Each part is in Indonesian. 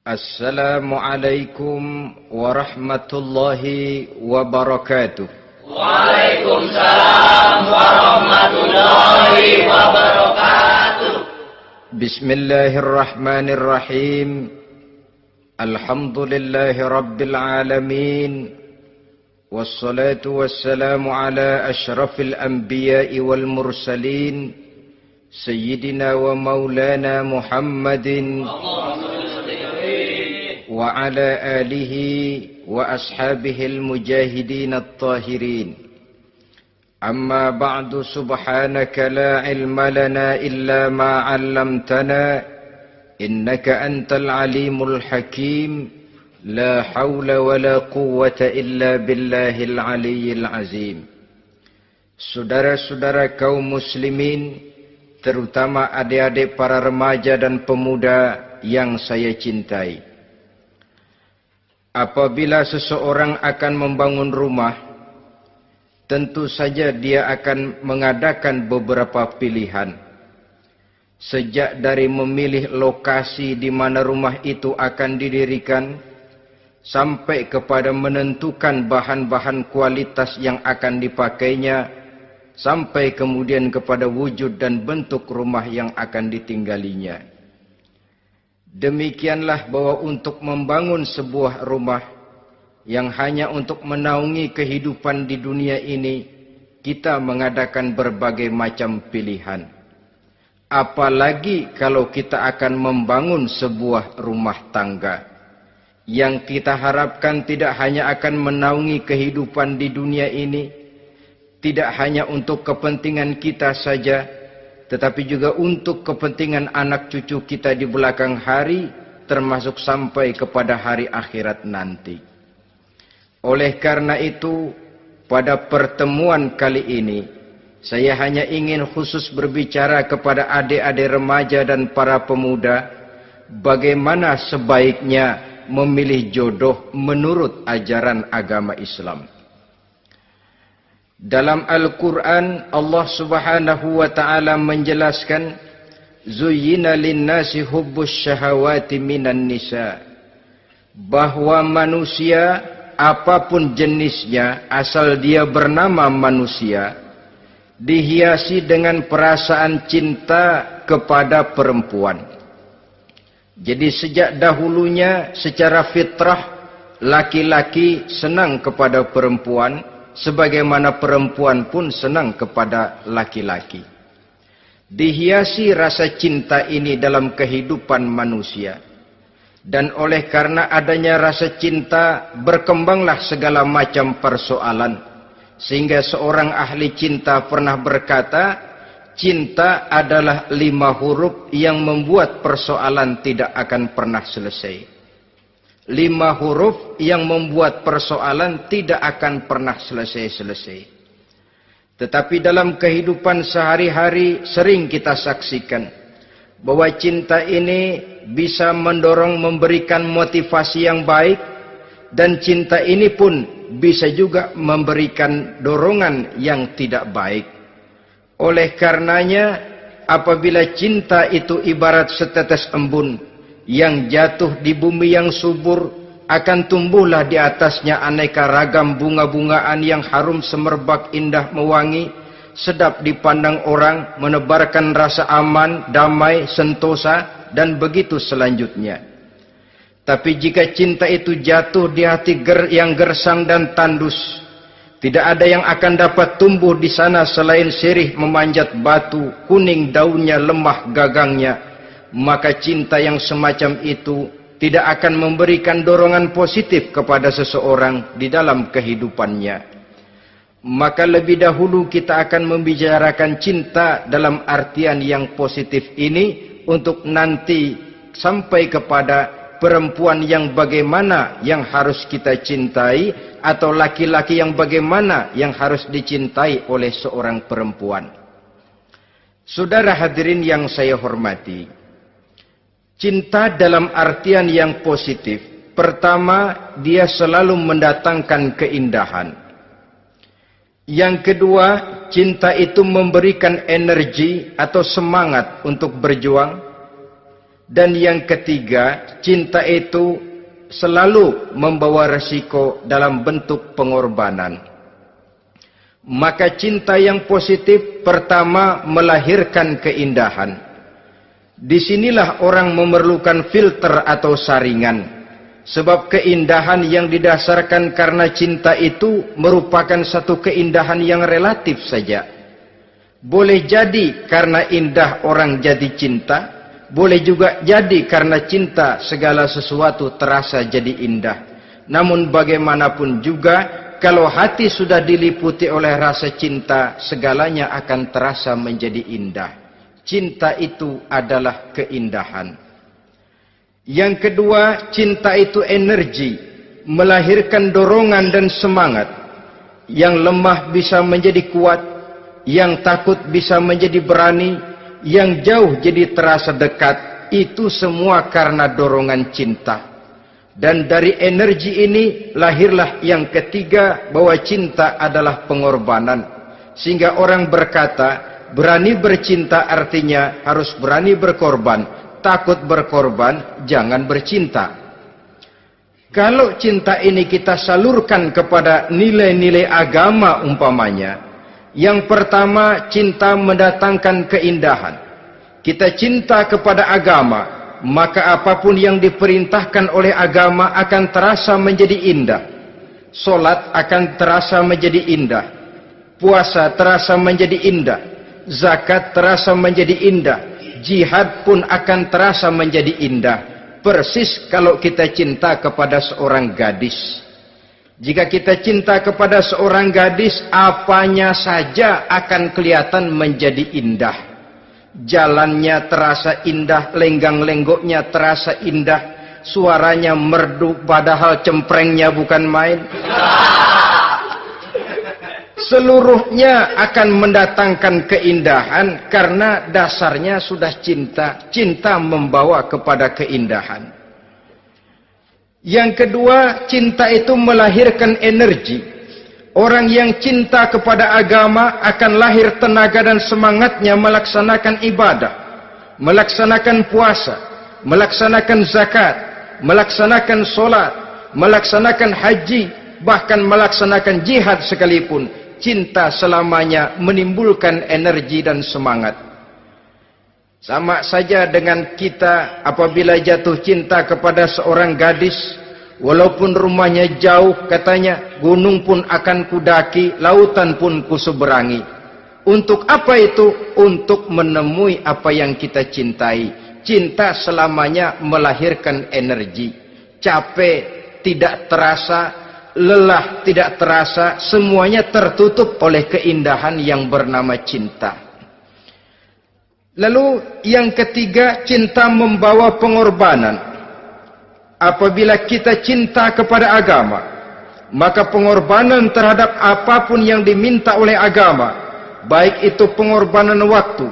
Assalamualaikum warahmatullahi wabarakatuh. Waalaikumsalam warahmatullahi wabarakatuh. Bismillahirrahmanirrahim. Alhamdulillahi rabbil alamin. Wassalatu wassalamu ala ashrafil anbiya'i wal mursalin. Sayyidina wa maulana Muhammadin wa ala alihi wa ashabihil mujahidin at-tahirin. Amma ba'du, subhanaka la ilma lana illa ma 'allamtana innaka antal alimul hakim. La haula wa la quwwata illa billahil aliyyil azim. Saudara-saudara kaum muslimin, terutama adik-adik para remaja dan pemuda yang saya cintai. Apabila seseorang akan membangun rumah, tentu saja dia akan mengadakan beberapa pilihan. Sejak dari memilih lokasi di mana rumah itu akan didirikan, sampai kepada menentukan bahan-bahan kualitas yang akan dipakainya, sampai kemudian kepada wujud dan bentuk rumah yang akan ditinggalinya. Demikianlah bahwa untuk membangun sebuah rumah yang hanya untuk menaungi kehidupan di dunia ini, kita mengadakan berbagai macam pilihan. Apalagi kalau kita akan membangun sebuah rumah tangga yang kita harapkan tidak hanya akan menaungi kehidupan di dunia ini, tidak hanya untuk kepentingan kita saja, tetapi juga untuk kepentingan anak cucu kita di belakang hari, termasuk sampai kepada hari akhirat nanti. Oleh karena itu, pada pertemuan kali ini, saya hanya ingin khusus berbicara kepada adik-adik remaja dan para pemuda, bagaimana sebaiknya memilih jodoh menurut ajaran agama Islam. Dalam Al-Quran, Allah subhanahu wa ta'ala menjelaskan, Zuyyina linnasi hubbus syahawati minan nisa. Bahwa manusia, apapun jenisnya, asal dia bernama manusia, dihiasi dengan perasaan cinta kepada perempuan. Jadi sejak dahulunya, secara fitrah, laki-laki senang kepada perempuan, sebagaimana perempuan pun senang kepada laki-laki. Dihiasi rasa cinta ini dalam kehidupan manusia. Dan oleh karena adanya rasa cinta, berkembanglah segala macam persoalan. Sehingga seorang ahli cinta pernah berkata, cinta adalah 5 huruf yang membuat persoalan tidak akan pernah selesai. 5 huruf yang membuat persoalan tidak akan pernah selesai-selesai. Tetapi dalam kehidupan sehari-hari sering kita saksikan bahwa cinta ini bisa mendorong, memberikan motivasi yang baik, dan cinta ini pun bisa juga memberikan dorongan yang tidak baik. Oleh karenanya, apabila cinta itu ibarat setetes embun yang jatuh di bumi yang subur, akan tumbuhlah di atasnya aneka ragam bunga-bungaan yang harum semerbak, indah, mewangi, sedap dipandang orang, menebarkan rasa aman, damai, sentosa, dan begitu selanjutnya. Tapi jika cinta itu jatuh di hati yang gersang dan tandus, tidak ada yang akan dapat tumbuh di sana selain sirih memanjat batu, kuning daunnya, lemah gagangnya. Maka cinta yang semacam itu tidak akan memberikan dorongan positif kepada seseorang di dalam kehidupannya. Maka lebih dahulu kita akan membicarakan cinta dalam artian yang positif ini, untuk nanti sampai kepada perempuan yang bagaimana yang harus kita cintai, atau laki-laki yang bagaimana yang harus dicintai oleh seorang perempuan. Saudara hadirin yang saya hormati, cinta dalam artian yang positif, pertama, dia selalu mendatangkan keindahan. Yang kedua, cinta itu memberikan energi atau semangat untuk berjuang. Dan yang ketiga, cinta itu selalu membawa resiko dalam bentuk pengorbanan. Maka cinta yang positif pertama melahirkan keindahan. Disinilah orang memerlukan filter atau saringan. Sebab keindahan yang didasarkan karena cinta itu merupakan satu keindahan yang relatif saja. Boleh jadi karena indah orang jadi cinta, boleh juga jadi karena cinta segala sesuatu terasa jadi indah. Namun bagaimanapun juga, kalau hati sudah diliputi oleh rasa cinta, segalanya akan terasa menjadi indah. Cinta itu adalah keindahan. Yang kedua, cinta itu energi, melahirkan dorongan dan semangat. Yang lemah bisa menjadi kuat, yang takut bisa menjadi berani, yang jauh jadi terasa dekat. Itu semua karena dorongan cinta. Dan dari energi ini lahirlah yang ketiga, bahwa cinta adalah pengorbanan. Sehingga orang berkata, berani bercinta artinya harus berani berkorban. Takut berkorban, jangan bercinta. Kalau cinta ini kita salurkan kepada nilai-nilai agama umpamanya, yang pertama, cinta mendatangkan keindahan. Kita cinta kepada agama, maka apapun yang diperintahkan oleh agama akan terasa menjadi indah. Solat akan terasa menjadi indah. Puasa terasa menjadi indah. Zakat terasa menjadi indah. Jihad pun akan terasa menjadi indah. Persis kalau kita cinta kepada seorang gadis. Jika kita cinta kepada seorang gadis, apanya saja akan kelihatan menjadi indah. Jalannya terasa indah, lenggang-lenggoknya terasa indah, suaranya merdu padahal cemprengnya bukan main. Seluruhnya akan mendatangkan keindahan karena dasarnya sudah cinta. Cinta membawa kepada keindahan. Yang kedua, cinta itu melahirkan energi. Orang yang cinta kepada agama akan lahir tenaga dan semangatnya melaksanakan ibadah, melaksanakan puasa, melaksanakan zakat, melaksanakan solat, melaksanakan haji, bahkan melaksanakan jihad sekalipun. Cinta selamanya menimbulkan energi dan semangat. Sama saja dengan kita apabila jatuh cinta kepada seorang gadis, walaupun rumahnya jauh, katanya, gunung pun akan kudaki, lautan pun kuseberangi. Untuk apa itu? Untuk menemui apa yang kita cintai. Cinta selamanya melahirkan energi. Capek tidak terasa, lelah tidak terasa, semuanya tertutup oleh keindahan yang bernama cinta. Lalu yang ketiga, cinta membawa pengorbanan. Apabila kita cinta kepada agama, maka pengorbanan terhadap apapun yang diminta oleh agama, baik itu pengorbanan waktu,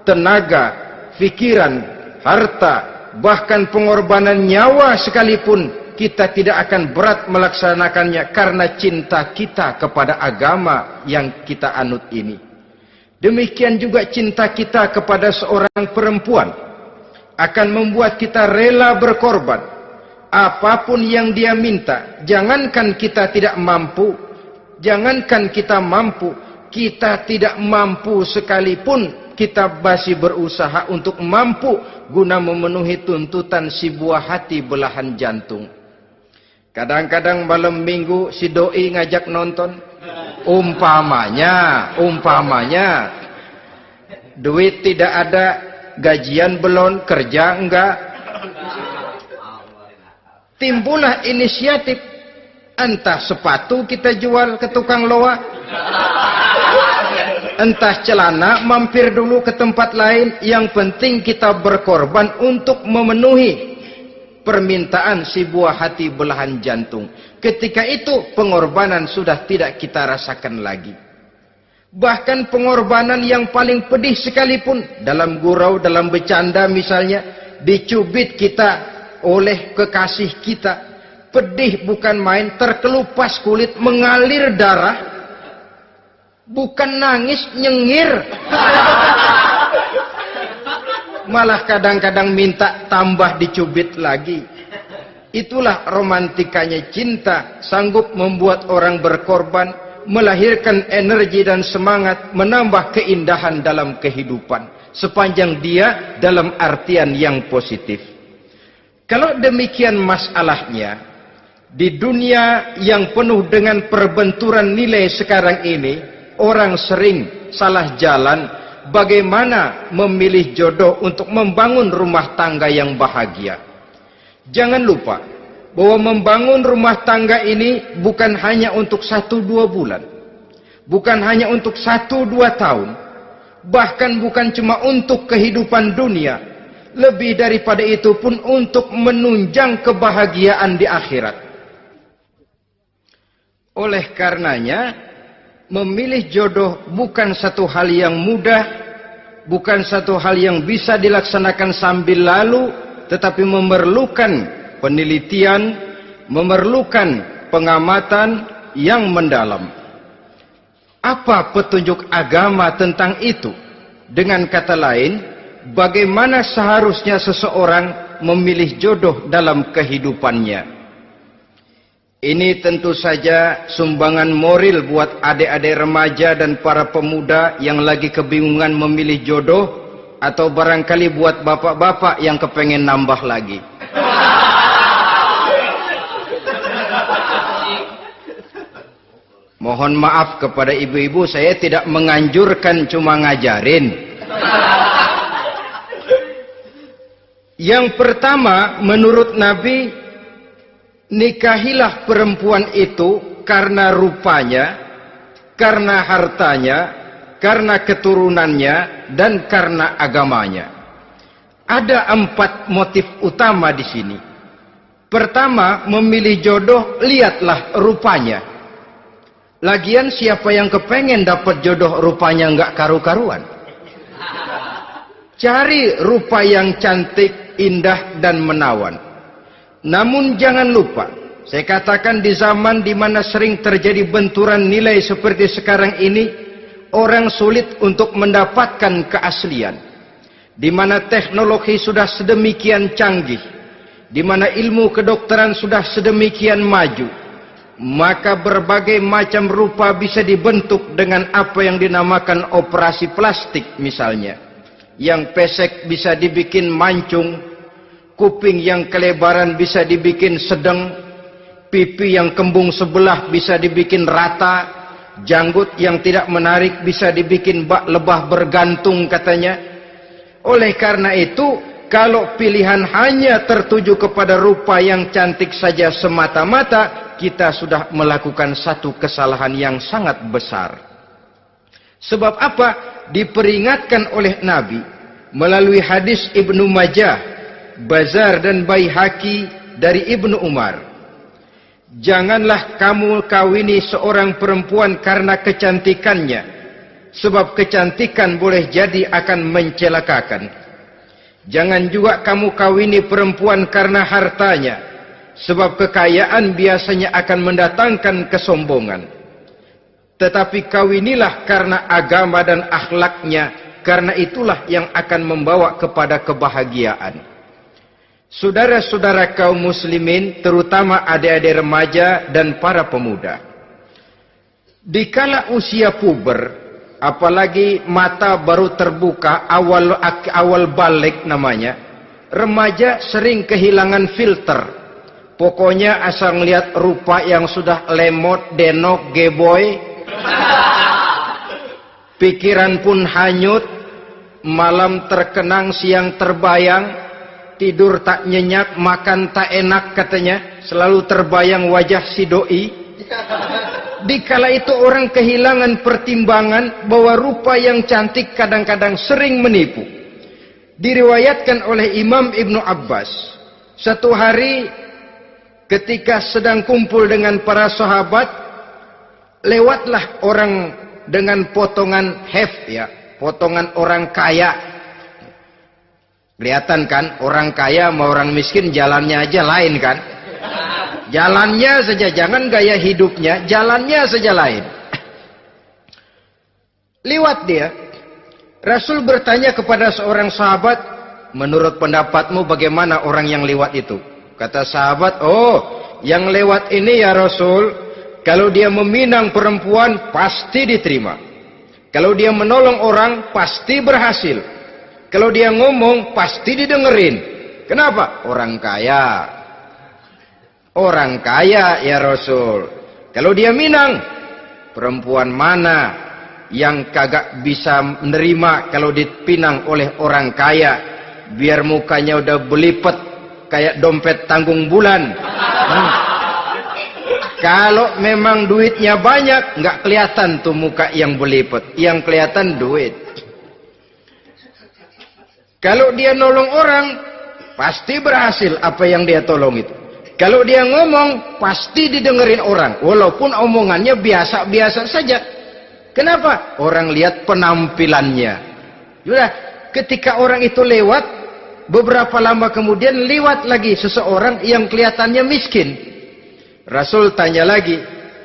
tenaga, pikiran, harta, bahkan pengorbanan nyawa sekalipun, kita tidak akan berat melaksanakannya karena cinta kita kepada agama yang kita anut ini. Demikian juga cinta kita kepada seorang perempuan akan membuat kita rela berkorban. Apapun yang dia minta, jangankan kita tidak mampu, jangankan kita mampu, kita tidak mampu sekalipun, kita masih berusaha untuk mampu guna memenuhi tuntutan si buah hati belahan jantung. Kadang-kadang malam minggu si doi ngajak nonton. Umpamanya, duit tidak ada, gajian belum, kerja enggak. Timbullah inisiatif, entah sepatu kita jual ke tukang loa, entah celana mampir dulu ke tempat lain. Yang penting kita berkorban untuk memenuhi permintaan si buah hati belahan jantung. Ketika itu pengorbanan sudah tidak kita rasakan lagi. Bahkan pengorbanan yang paling pedih sekalipun, dalam gurau, dalam bercanda misalnya, dicubit kita oleh kekasih kita, pedih bukan main, terkelupas kulit, mengalir darah, bukan nangis, nyengir. malah kadang-kadang minta tambah dicubit lagi. Itulah romantikanya cinta, sanggup membuat orang berkorban, melahirkan energi dan semangat, menambah keindahan dalam kehidupan, sepanjang dia dalam artian yang positif. Kalau demikian masalahnya, di dunia yang penuh dengan perbenturan nilai sekarang ini, orang sering salah jalan bagaimana memilih jodoh untuk membangun rumah tangga yang bahagia. Jangan lupa bahwa membangun rumah tangga ini bukan hanya untuk 1-2 bulan, bukan hanya untuk 1-2 tahun, bahkan bukan cuma untuk kehidupan dunia, lebih daripada itu pun untuk menunjang kebahagiaan di akhirat. Oleh karenanya, memilih jodoh bukan satu hal yang mudah, bukan satu hal yang bisa dilaksanakan sambil lalu, tetapi memerlukan penelitian, memerlukan pengamatan yang mendalam. Apa petunjuk agama tentang itu? Dengan kata lain, bagaimana seharusnya seseorang memilih jodoh dalam kehidupannya? Ini tentu saja sumbangan moral buat adik-adik remaja dan para pemuda yang lagi kebingungan memilih jodoh, atau barangkali buat bapak-bapak yang kepengen nambah lagi. Mohon maaf kepada ibu-ibu, saya tidak menganjurkan, cuma ngajarin. Yang pertama, menurut Nabi, nikahilah perempuan itu karena rupanya, karena hartanya, karena keturunannya, dan karena agamanya. Ada 4 motif utama di sini. Pertama, memilih jodoh, lihatlah rupanya. Lagian siapa yang kepengen dapat jodoh rupanya nggak karu-karuan? Cari rupa yang cantik, indah, dan menawan. Namun jangan lupa, saya katakan di zaman di mana sering terjadi benturan nilai seperti sekarang ini, orang sulit untuk mendapatkan keaslian. Di mana teknologi sudah sedemikian canggih, di mana ilmu kedokteran sudah sedemikian maju, maka berbagai macam rupa bisa dibentuk dengan apa yang dinamakan operasi plastik misalnya. Yang pesek bisa dibikin mancung, kuping yang kelebaran bisa dibikin sedang, pipi yang kembung sebelah bisa dibikin rata, janggut yang tidak menarik bisa dibikin bak lebah bergantung katanya. Oleh karena itu, kalau pilihan hanya tertuju kepada rupa yang cantik saja semata-mata, kita sudah melakukan satu kesalahan yang sangat besar. Sebab apa? Diperingatkan oleh Nabi melalui hadis Ibnu Majah, Bazar dan Baihaqi dari Ibnu Umar. Janganlah kamu kawini seorang perempuan karena kecantikannya, sebab kecantikan boleh jadi akan mencelakakan. Jangan juga kamu kawini perempuan karena hartanya, sebab kekayaan biasanya akan mendatangkan kesombongan. Tetapi kawinilah karena agama dan akhlaknya, karena itulah yang akan membawa kepada kebahagiaan. Saudara-saudara kaum muslimin, terutama adik-adik remaja dan para pemuda, dikala usia puber, apalagi mata baru terbuka, awal balik namanya, remaja sering kehilangan filter. Pokoknya asal ngelihat rupa yang sudah lemot, denok, geboy, pikiran pun hanyut, malam terkenang, siang terbayang, tidur tak nyenyak, makan tak enak katanya, selalu terbayang wajah si doi. Dikala itu orang kehilangan pertimbangan bahwa rupa yang cantik kadang-kadang sering menipu. Diriwayatkan oleh Imam Ibnu Abbas, satu hari ketika sedang kumpul dengan para sahabat, lewatlah orang dengan potongan potongan orang kaya. Kelihatan kan, orang kaya sama orang miskin jalannya aja lain kan? Jalannya saja, jangan gaya hidupnya, jalannya saja lain. Liwat dia. Rasul bertanya kepada seorang sahabat, menurut pendapatmu bagaimana orang yang lewat itu? Kata sahabat, oh, yang lewat ini ya Rasul, kalau dia meminang perempuan pasti diterima. Kalau dia menolong orang pasti berhasil. Kalau dia ngomong pasti didengerin. Kenapa? Orang kaya. Orang kaya ya Rasul. Kalau dia minang, perempuan mana yang kagak bisa menerima kalau dipinang oleh orang kaya? Biar mukanya udah belipet kayak dompet tanggung bulan. Kalau memang duitnya banyak, nggak kelihatan tuh muka yang belipet, yang kelihatan duit. Kalau dia nolong orang, pasti berhasil apa yang dia tolong itu. Kalau dia ngomong, pasti didengerin orang, walaupun omongannya biasa-biasa saja. Kenapa? Orang lihat penampilannya. Sudah, ketika orang itu lewat, beberapa lama kemudian lewat lagi seseorang yang kelihatannya miskin. Rasul tanya lagi,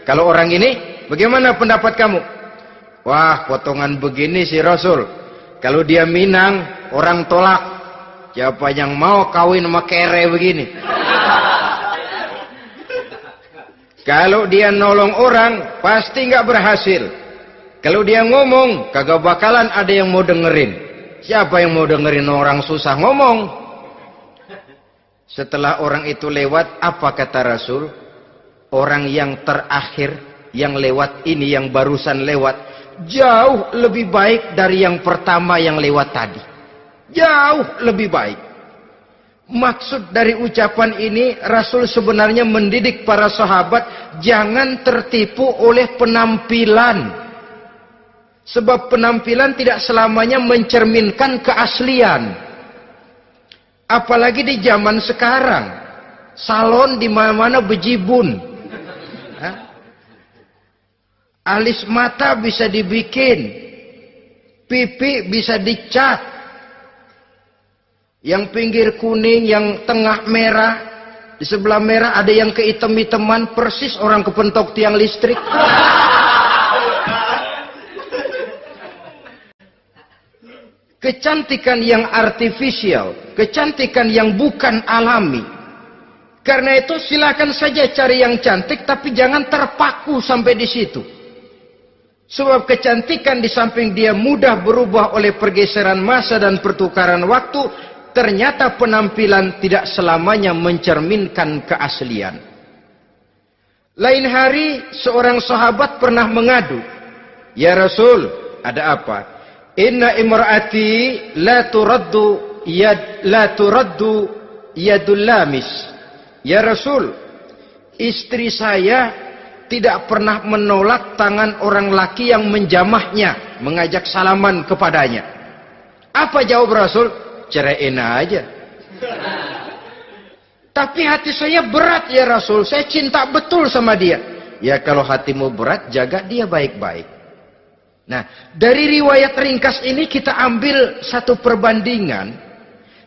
kalau orang ini, bagaimana pendapat kamu? Wah, potongan begini sih Rasul. Kalau dia minang, orang tolak. Siapa yang mau kawin sama kere begini? Kalau dia nolong orang, pasti nggak berhasil. Kalau dia ngomong, kagak bakalan ada yang mau dengerin. Siapa yang mau dengerin orang susah ngomong? Setelah orang itu lewat, apa kata Rasul? Orang yang terakhir, yang lewat ini, yang barusan lewat, jauh lebih baik dari yang pertama yang lewat tadi. Jauh lebih baik. Maksud dari ucapan ini, Rasul sebenarnya mendidik para sahabat jangan tertipu oleh penampilan. Sebab penampilan tidak selamanya mencerminkan keaslian. Apalagi di zaman sekarang, salon di mana-mana bejibun. Alis mata bisa dibikin, pipi bisa dicat. Yang pinggir kuning, yang tengah merah, di sebelah merah ada yang kehitam-hitaman, persis orang kepentok tiang listrik. Kecantikan yang artifisial, kecantikan yang bukan alami. Karena itu silakan saja cari yang cantik, tapi jangan terpaku sampai di situ. Sebab kecantikan di samping dia mudah berubah oleh pergeseran masa dan pertukaran waktu, ternyata penampilan tidak selamanya mencerminkan keaslian. Lain hari seorang sahabat pernah mengadu, "Ya Rasul, ada apa? Inna imra'ati la turaddu yadul lamis." Ya Rasul, istri saya tidak pernah menolak tangan orang laki yang menjamahnya, mengajak salaman kepadanya. Apa jawab Rasul? Ceraiin aja. Tapi hati saya berat ya Rasul, saya cinta betul sama dia. Ya kalau hatimu berat, jaga dia baik-baik. Nah, dari riwayat ringkas ini kita ambil satu perbandingan.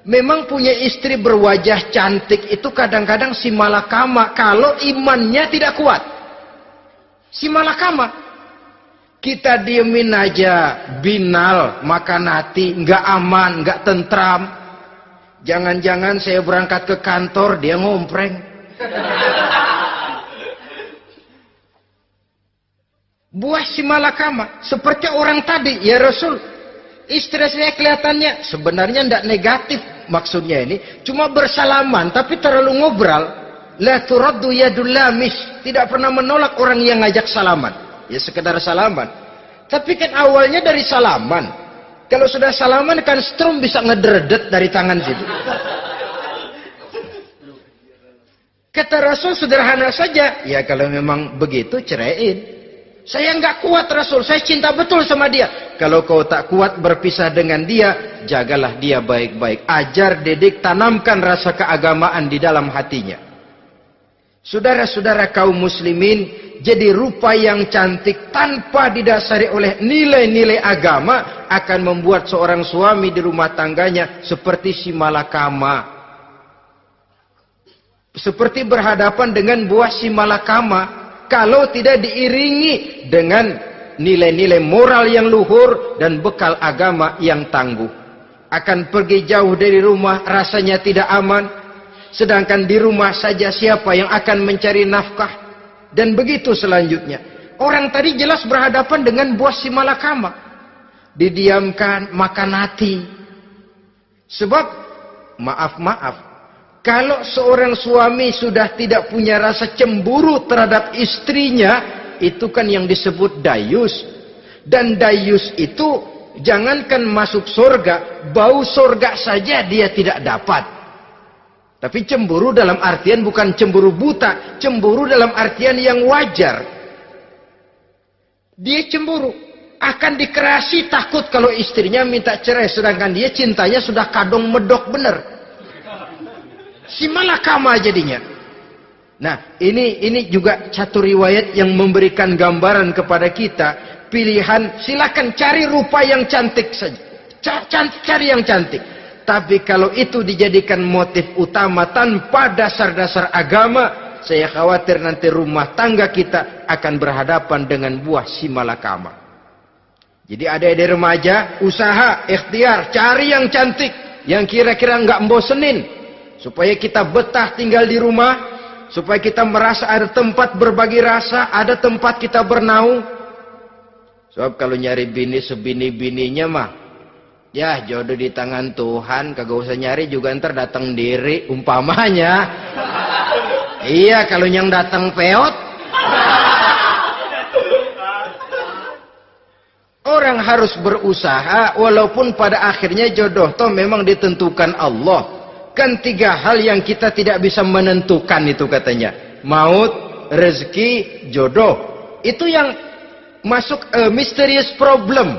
Memang punya istri berwajah cantik itu kadang-kadang si malakama kalau imannya tidak kuat. Si malakama. Kita diemin aja, binal, makan hati, nggak aman, nggak tentram. Jangan-jangan saya berangkat ke kantor, dia ngompreng. Buah si malakama, seperti orang tadi, ya Rasul, istri saya kelihatannya sebenarnya tidak negatif maksudnya ini, cuma bersalaman, tapi terlalu ngobrol. La turaddu yadul lamis, tidak pernah menolak orang yang ngajak salaman, ya sekedar salaman. Tapi kan awalnya dari salaman, kalau sudah salaman kan strum bisa ngederdet dari tangan situ. Kata Rasul sederhana saja, ya kalau memang begitu ceraiin. Saya nggak kuat Rasul, saya cinta betul sama dia. Kalau kau tak kuat berpisah dengan dia, jagalah dia baik-baik. Ajar, didik, tanamkan rasa keagamaan di dalam hatinya. Saudara-saudara kaum muslimin, jadi rupa yang cantik tanpa didasari oleh nilai-nilai agama akan membuat seorang suami di rumah tangganya seperti si malakama. Seperti berhadapan dengan buah si malakama. Kalau tidak diiringi dengan nilai-nilai moral yang luhur dan bekal agama yang tangguh. akan pergi jauh dari rumah rasanya tidak aman, sedangkan di rumah saja siapa yang akan mencari nafkah, dan begitu selanjutnya. Orang tadi jelas berhadapan dengan buah si malakama, didiamkan, makan hati. Sebab maaf, kalau seorang suami sudah tidak punya rasa cemburu terhadap istrinya, itu kan yang disebut dayus. Dan dayus itu jangankan masuk surga, bau surga saja dia tidak dapat. Tapi cemburu dalam artian bukan cemburu buta, cemburu dalam artian yang wajar. Dia cemburu, akan dikerasi takut kalau istrinya minta cerai, sedangkan dia cintanya sudah kadung medok bener. Si malakama jadinya. Nah, ini juga satu riwayat yang memberikan gambaran kepada kita. Pilihan, silakan cari rupa yang cantik saja. Cari yang cantik. Tapi kalau itu dijadikan motif utama tanpa dasar-dasar agama, saya khawatir nanti rumah tangga kita akan berhadapan dengan buah si malakama. Jadi adik-adik remaja, usaha, ikhtiar, cari yang cantik, yang kira-kira nggak membosenin, supaya kita betah tinggal di rumah, supaya kita merasa ada tempat berbagi rasa, ada tempat kita bernaung. Sebab kalau nyari bini sebini-bininya mah, ya jodoh di tangan Tuhan, kagak usah nyari juga ntar datang diri, umpamanya. Iya, kalau yang datang peot. Orang harus berusaha, walaupun pada akhirnya jodoh toh memang ditentukan Allah. Kan 3 hal yang kita tidak bisa menentukan itu katanya. Maut, rezeki, jodoh. Itu yang masuk mysterious problem.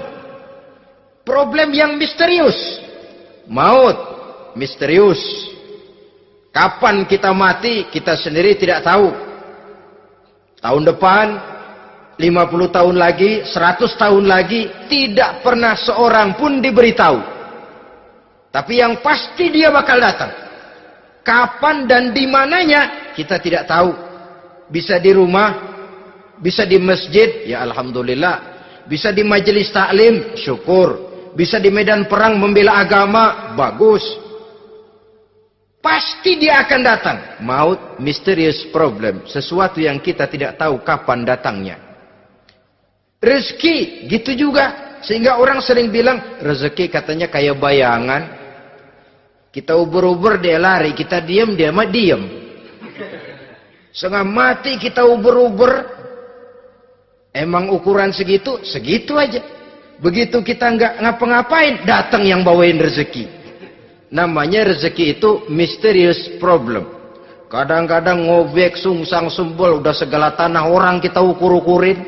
Problem yang misterius. Maut, misterius. Kapan kita mati, kita sendiri tidak tahu. Tahun depan, 50 tahun lagi, 100 tahun lagi, tidak pernah seorang pun diberitahu. Tapi yang pasti dia bakal datang. Kapan dan di mananya kita tidak tahu. Bisa di rumah, bisa di masjid, ya alhamdulillah. Bisa di majelis taklim, syukur. Bisa di medan perang membela agama, bagus. Pasti dia akan datang. Maut, mysterious problem. Sesuatu yang kita tidak tahu kapan datangnya. Rezeki, gitu juga. Sehingga orang sering bilang, rezeki katanya kayak bayangan. Kita ubur-ubur dia lari, kita diam dia mah diam. Setengah mati kita ubur-ubur. Emang ukuran segitu, segitu aja. Begitu kita nggak ngapa-ngapain, datang yang bawain rezeki. Namanya rezeki itu mysterious problem. Kadang-kadang ngobek, sungsang, sembol, udah segala tanah orang kita ukur-ukurin.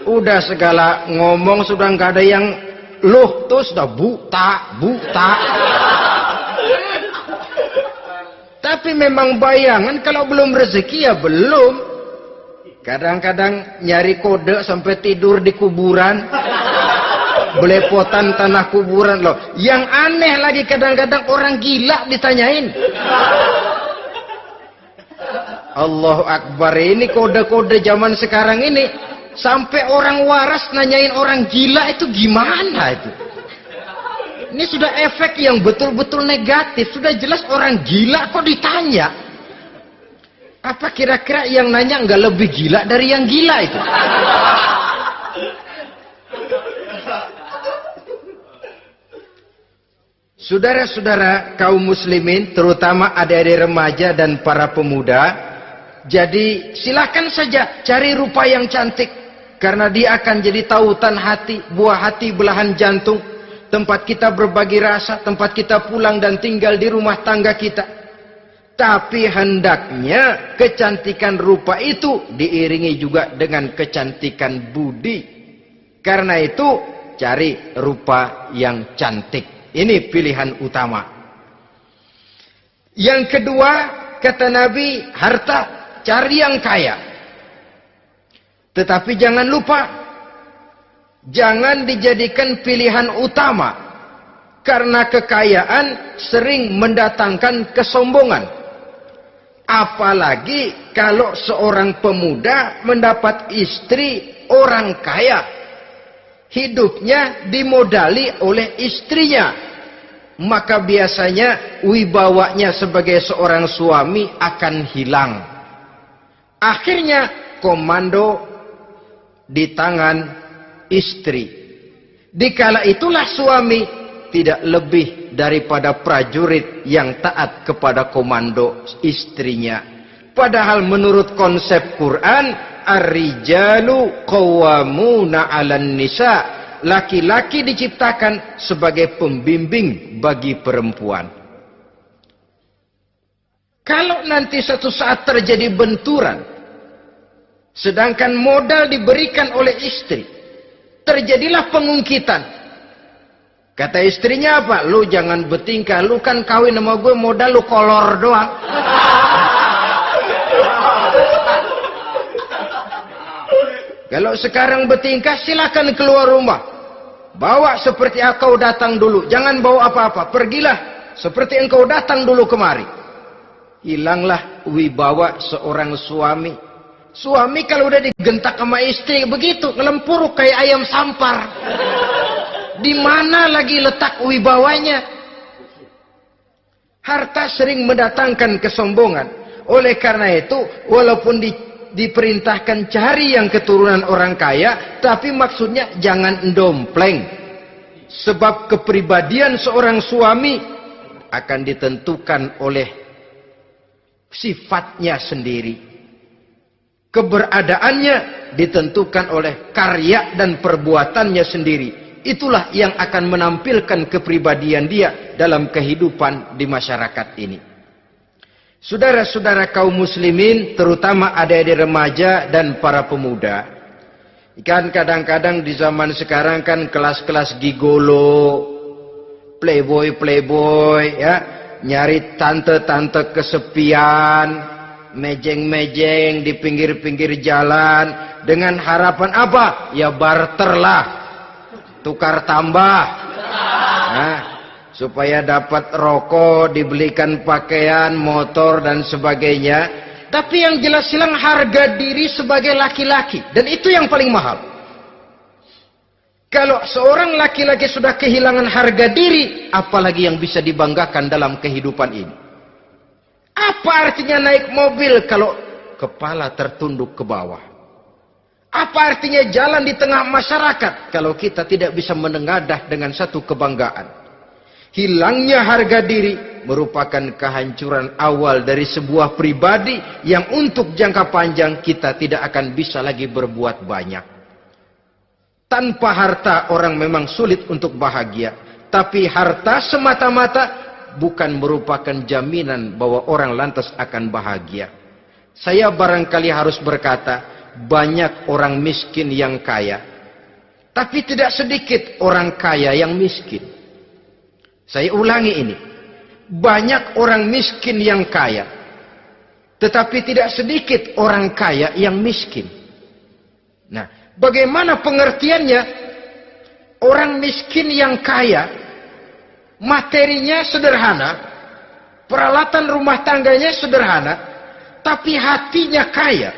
Udah segala ngomong sudah nggak ada yang loh, tuh sudah buta. Tapi memang bayangan, kalau belum rezeki ya belum. Kadang-kadang nyari kode sampai tidur di kuburan. Belepotan tanah kuburan loh. Yang aneh lagi kadang-kadang orang gila ditanyain. Allahu Akbar, ini kode-kode zaman sekarang ini. Sampai orang waras nanyain orang gila itu gimana itu? Ini sudah efek yang betul-betul negatif. Sudah jelas orang gila kok ditanya. Apa kira-kira yang nanya nggak lebih gila dari yang gila itu? Saudara-saudara kaum muslimin, terutama adik-adik remaja dan para pemuda, jadi silakan saja cari rupa yang cantik, karena dia akan jadi tautan hati, buah hati belahan jantung, tempat kita berbagi rasa, tempat kita pulang dan tinggal di rumah tangga kita. Tapi hendaknya kecantikan rupa itu diiringi juga dengan kecantikan budi. Karena itu cari rupa yang cantik. Ini pilihan utama. Yang kedua, kata Nabi, harta, cari yang kaya. Tetapi jangan lupa, jangan dijadikan pilihan utama. Karena kekayaan sering mendatangkan kesombongan. Apalagi kalau seorang pemuda mendapat istri orang kaya. hidupnya dimodali oleh istrinya, maka biasanya wibawanya sebagai seorang suami akan hilang. Akhirnya komando di tangan istri. Dikala itulah suami tidak lebih daripada prajurit yang taat kepada komando istrinya. Padahal menurut konsep Quran, ar-rijalu qawwamuna 'alan nisa, laki-laki diciptakan sebagai pembimbing bagi perempuan. Kalau nanti suatu saat terjadi benturan, sedangkan modal diberikan oleh istri, terjadilah pengungkitan. Kata istrinya apa? Lu jangan bertingkah, lu kan kawin sama gue modal lu kolor doang. Kalau sekarang bertingkah, silakan keluar rumah. Bawa seperti engkau datang dulu. Jangan bawa apa-apa. Pergilah seperti engkau datang dulu kemari. Hilanglah wibawa seorang suami. Suami kalau udah digentak sama istri begitu, ngelempuruk kayak ayam sampar. Di mana lagi letak wibawanya? Harta sering mendatangkan kesombongan. Oleh karena itu, walaupun diperintahkan cari yang keturunan orang kaya, tapi maksudnya jangan dompleng. Sebab kepribadian seorang suami akan ditentukan oleh sifatnya sendiri. Keberadaannya ditentukan oleh karya dan perbuatannya sendiri. Itulah yang akan menampilkan kepribadian dia dalam kehidupan di masyarakat ini. Saudara-saudara kaum muslimin, terutama adik-adik remaja dan para pemuda, kan kadang-kadang di zaman sekarang kan kelas-kelas gigolo, playboy ya, nyari tante-tante kesepian, mejeng-mejeng di pinggir-pinggir jalan dengan harapan apa? Ya barterlah, tukar tambah. Nah, supaya dapat rokok, dibelikan pakaian, motor dan sebagainya. Tapi yang jelas hilang harga diri sebagai laki-laki, dan itu yang paling mahal. Kalau seorang laki-laki sudah kehilangan harga diri, apalagi yang bisa dibanggakan dalam kehidupan ini? Apa artinya naik mobil kalau kepala tertunduk ke bawah? Apa artinya jalan di tengah masyarakat kalau kita tidak bisa menengadah dengan satu kebanggaan? Hilangnya harga diri merupakan kehancuran awal dari sebuah pribadi yang untuk jangka panjang kita tidak akan bisa lagi berbuat banyak. Tanpa harta orang memang sulit untuk bahagia. Tapi harta semata-mata bukan merupakan jaminan bahwa orang lantas akan bahagia. Saya barangkali harus berkata, banyak orang miskin yang kaya. Tapi tidak sedikit orang kaya yang miskin. Saya ulangi ini. Banyak orang miskin yang kaya. Tetapi tidak sedikit orang kaya yang miskin. Nah, bagaimana pengertiannya? Orang miskin yang kaya, materinya sederhana, peralatan rumah tangganya sederhana, tapi hatinya kaya.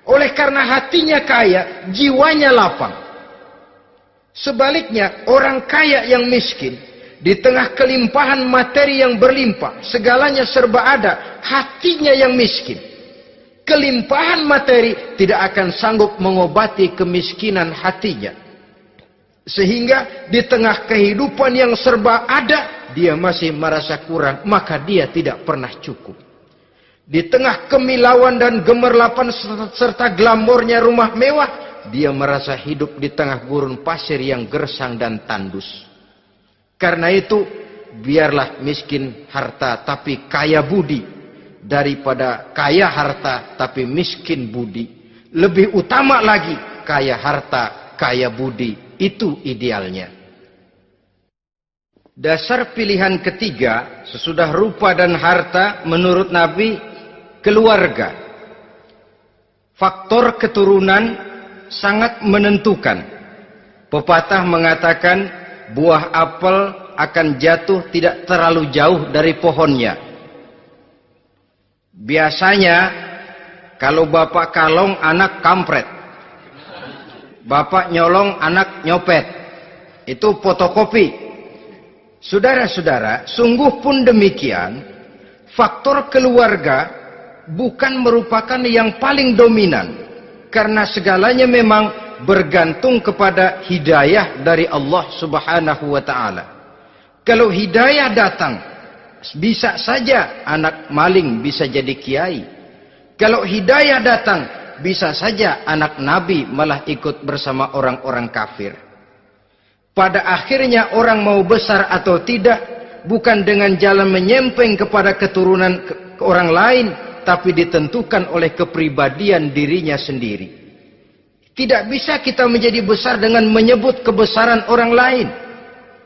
Oleh karena hatinya kaya, jiwanya lapang. Sebaliknya, orang kaya yang miskin, di tengah kelimpahan materi yang berlimpah, segalanya serba ada, hatinya yang miskin. Kelimpahan materi tidak akan sanggup mengobati kemiskinan hatinya. Sehingga di tengah kehidupan yang serba ada, dia masih merasa kurang, maka dia tidak pernah cukup. Di tengah kemilauan dan gemerlapan serta glamornya rumah mewah, dia merasa hidup di tengah gurun pasir yang gersang dan tandus. Karena itu, biarlah miskin harta tapi kaya budi, daripada kaya harta tapi miskin budi. Lebih utama lagi kaya harta, kaya budi. Itu idealnya. Dasar pilihan ketiga sesudah rupa dan harta menurut Nabi, keluarga. Faktor keturunan sangat menentukan. Pepatah mengatakan, buah apel akan jatuh tidak terlalu jauh dari pohonnya. Biasanya kalau bapak kalong, anak kampret. Bapak nyolong, anak nyopet. Itu fotokopi. Saudara-saudara, sungguh pun demikian, faktor keluarga bukan merupakan yang paling dominan. Karena segalanya memang bergantung kepada hidayah dari Allah Subhanahu wa ta'ala. Kalau hidayah datang, bisa saja anak maling bisa jadi kiai. Kalau hidayah datang, bisa saja anak nabi malah ikut bersama orang-orang kafir. Pada akhirnya orang mau besar atau tidak, bukan dengan jalan menyempeng kepada keturunan orang lain, tapi ditentukan oleh kepribadian dirinya sendiri. Tidak bisa kita menjadi besar dengan menyebut kebesaran orang lain.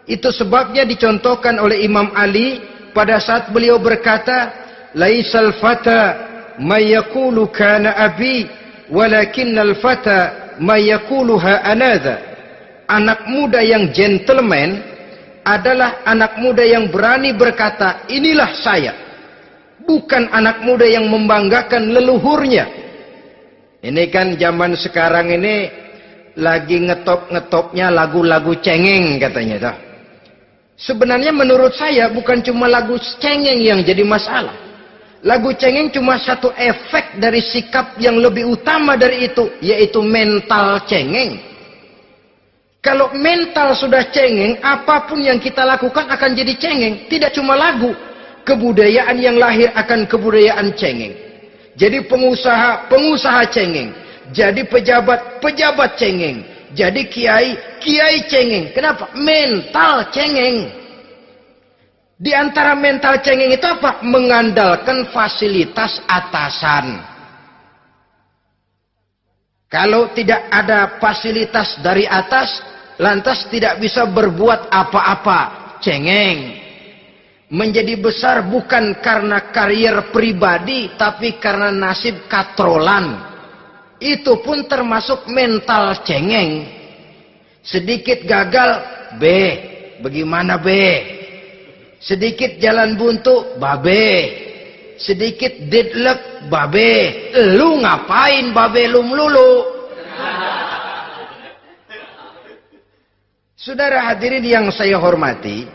Itu sebabnya dicontohkan oleh Imam Ali pada saat beliau berkata, "Laisal fata may yaqulu kana abi, walakinnal fata may yaquluha anadha." Anak muda yang gentleman adalah anak muda yang berani berkata, "Inilah saya." Bukan anak muda yang membanggakan leluhurnya. Ini kan zaman sekarang ini lagi ngetop-ngetopnya lagu-lagu cengeng katanya dah. Sebenarnya menurut saya bukan cuma lagu cengeng yang jadi masalah. Lagu cengeng cuma satu efek dari sikap yang lebih utama dari itu, yaitu mental cengeng. Kalau mental sudah cengeng, apapun yang kita lakukan akan jadi cengeng. Tidak cuma lagu, kebudayaan yang lahir akan kebudayaan cengeng. Jadi pengusaha cengeng. Jadi pejabat cengeng. Jadi kiai cengeng. Kenapa? Mental cengeng. Di antara mental cengeng itu apa? Mengandalkan fasilitas atasan. Kalau tidak ada fasilitas dari atas, lantas tidak bisa berbuat apa-apa. Cengeng. Menjadi besar bukan karena karier pribadi, tapi karena nasib katrolan. Itu pun termasuk mental cengeng. Sedikit gagal, bagaimana sedikit jalan buntu, sedikit deadlock, lu ngapain lu melulu? Saudara hadirin yang saya hormati,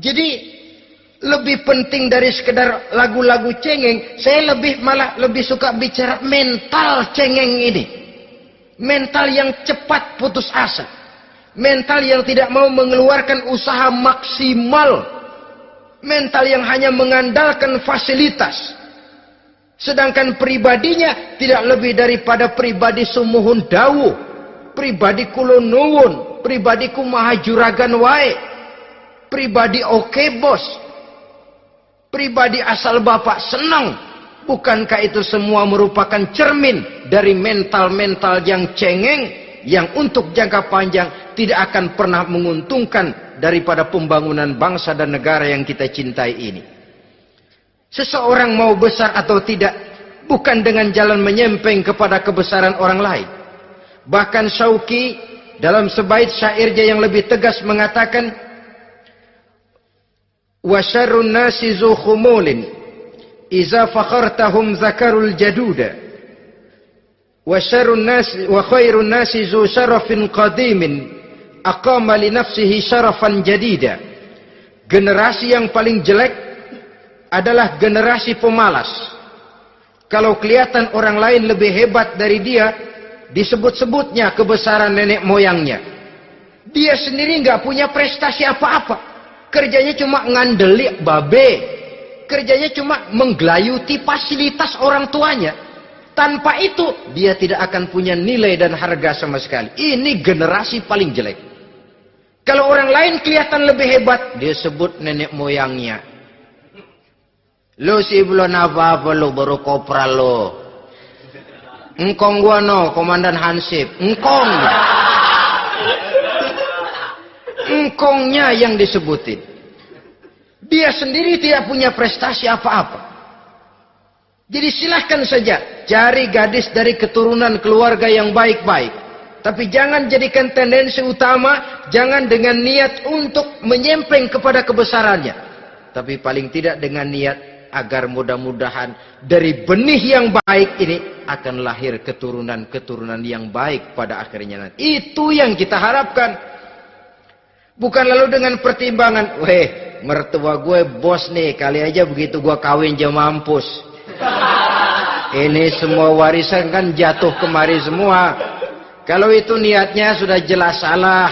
jadi lebih penting dari sekedar lagu-lagu cengeng, saya malah lebih suka bicara mental cengeng ini. Mental yang cepat putus asa. Mental yang tidak mau mengeluarkan usaha maksimal. Mental yang hanya mengandalkan fasilitas. Sedangkan pribadinya tidak lebih daripada pribadi sumuhun dawuh. Pribadi kulo nuwun. Pribadi kumaha juragan wae. Pribadi oke bos. Pribadi asal bapak senang. Bukankah itu semua merupakan cermin dari mental-mental yang cengeng, yang untuk jangka panjang tidak akan pernah menguntungkan daripada pembangunan bangsa dan negara yang kita cintai ini. Seseorang mau besar atau tidak, bukan dengan jalan menyempeng kepada kebesaran orang lain. Bahkan Syauqi dalam sebait syairnya yang lebih tegas mengatakan, wa syarrun nasi zu khumulin iza fakhartahum zakarul jaduda wa syarrun nasi wa khairun nasi zu syarafin qadimin aqama li nafsihi syarafan jadida. Generasi yang paling jelek adalah generasi pemalas. Kalau kelihatan orang lain lebih hebat dari dia, disebut-sebutnya kebesaran nenek moyangnya. Dia sendiri nggak punya prestasi apa-apa. Kerjanya cuma ngandeli kerjanya cuma menggelayuti fasilitas orang tuanya. Tanpa itu dia tidak akan punya nilai dan harga sama sekali. Ini generasi paling jelek. Kalau orang lain kelihatan lebih hebat, dia sebut nenek moyangnya. Lo sih belum apa-apa, lo baru kopral lo. Engkong gua no, komandan Hansip. Engkongnya yang disebutin. Dia sendiri tidak punya prestasi apa-apa. Jadi silahkan saja cari gadis dari keturunan keluarga yang baik-baik. Tapi jangan jadikan tendensi utama, jangan dengan niat untuk menyempeng kepada kebesarannya. Tapi paling tidak dengan niat agar mudah-mudahan dari benih yang baik ini akan lahir keturunan-keturunan yang baik pada akhirnya nanti. Itu yang kita harapkan. Bukan lalu dengan pertimbangan, weh, mertua gue bos nih, kali aja begitu gue kawin aja mampus. Ini semua warisan kan jatuh kemari semua. Kalau itu niatnya sudah jelas salah.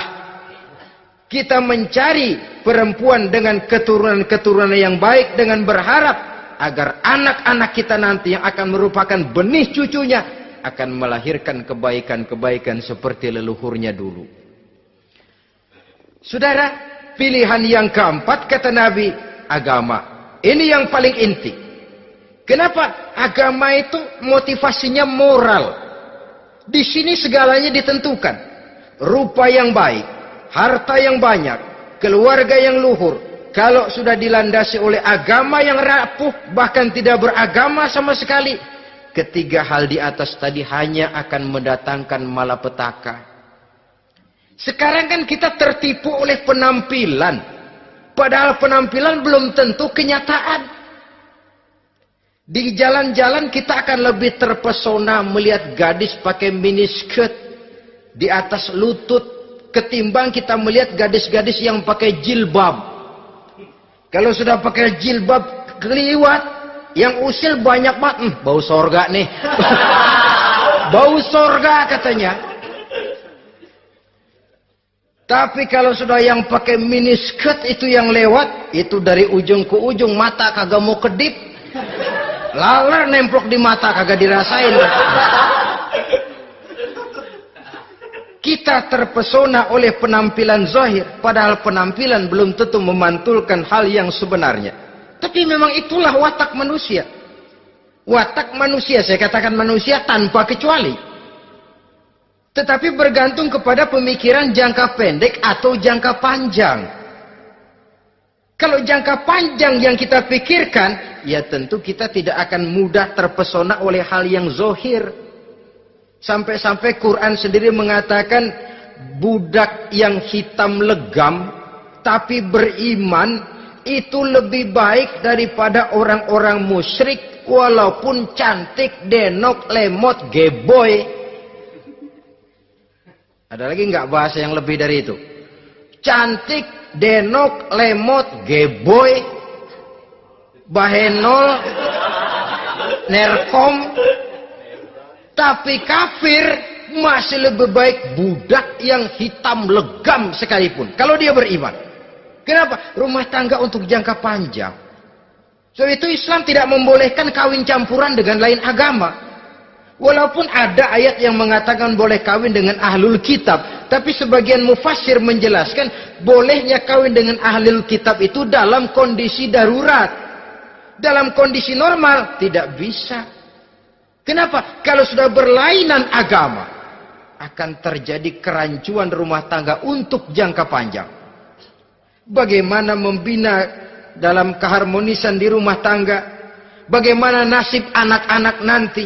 Kita mencari perempuan dengan keturunan-keturunan yang baik dengan berharap agar anak-anak kita nanti yang akan merupakan benih cucunya akan melahirkan kebaikan-kebaikan seperti leluhurnya dulu. Saudara, pilihan yang keempat kata Nabi, agama. Ini yang paling inti. Kenapa? Agama itu motivasinya moral. Di sini segalanya ditentukan. Rupa yang baik, harta yang banyak, keluarga yang luhur. Kalau sudah dilandasi oleh agama yang rapuh, bahkan tidak beragama sama sekali, ketiga hal di atas tadi hanya akan mendatangkan malapetaka. Sekarang kan kita tertipu oleh penampilan. Padahal penampilan belum tentu kenyataan. Di jalan-jalan kita akan lebih terpesona melihat gadis pakai miniskirt di atas lutut ketimbang kita melihat gadis-gadis yang pakai jilbab. Kalau sudah pakai jilbab keliwat, yang usil banyak banget, bau sorga nih. Bau sorga katanya. Tapi kalau sudah yang pakai miniskirt itu yang lewat, itu dari ujung ke ujung mata kagak mau kedip. Laler nemplok di mata kagak dirasain. Kita terpesona oleh penampilan zahir, padahal penampilan belum tentu memantulkan hal yang sebenarnya. Tapi memang itulah watak manusia. Watak manusia, saya katakan manusia tanpa kecuali. Tetapi bergantung kepada pemikiran jangka pendek atau jangka panjang. Kalau jangka panjang yang kita pikirkan, ya tentu kita tidak akan mudah terpesona oleh hal yang zahir. Sampai-sampai Quran sendiri mengatakan budak yang hitam legam tapi beriman itu lebih baik daripada orang-orang musyrik walaupun cantik, denok, lemot, geboy. Ada lagi nggak bahasa yang lebih dari itu? Cantik, denok, lemot, geboy, bahenol, nerkom, tapi kafir masih lebih baik budak yang hitam legam sekalipun. Kalau dia beriman. Kenapa? Rumah tangga untuk jangka panjang. So itu Islam tidak membolehkan kawin campuran dengan lain agama. Walaupun ada ayat yang mengatakan boleh kawin dengan ahlul kitab, tapi sebagian mufassir menjelaskan bolehnya kawin dengan ahlul kitab itu dalam kondisi darurat. Dalam kondisi normal tidak bisa. Kenapa? Kalau sudah berlainan agama, akan terjadi kerancuan rumah tangga untuk jangka panjang. Bagaimana membina dalam keharmonisan di rumah tangga? Bagaimana nasib anak-anak nanti?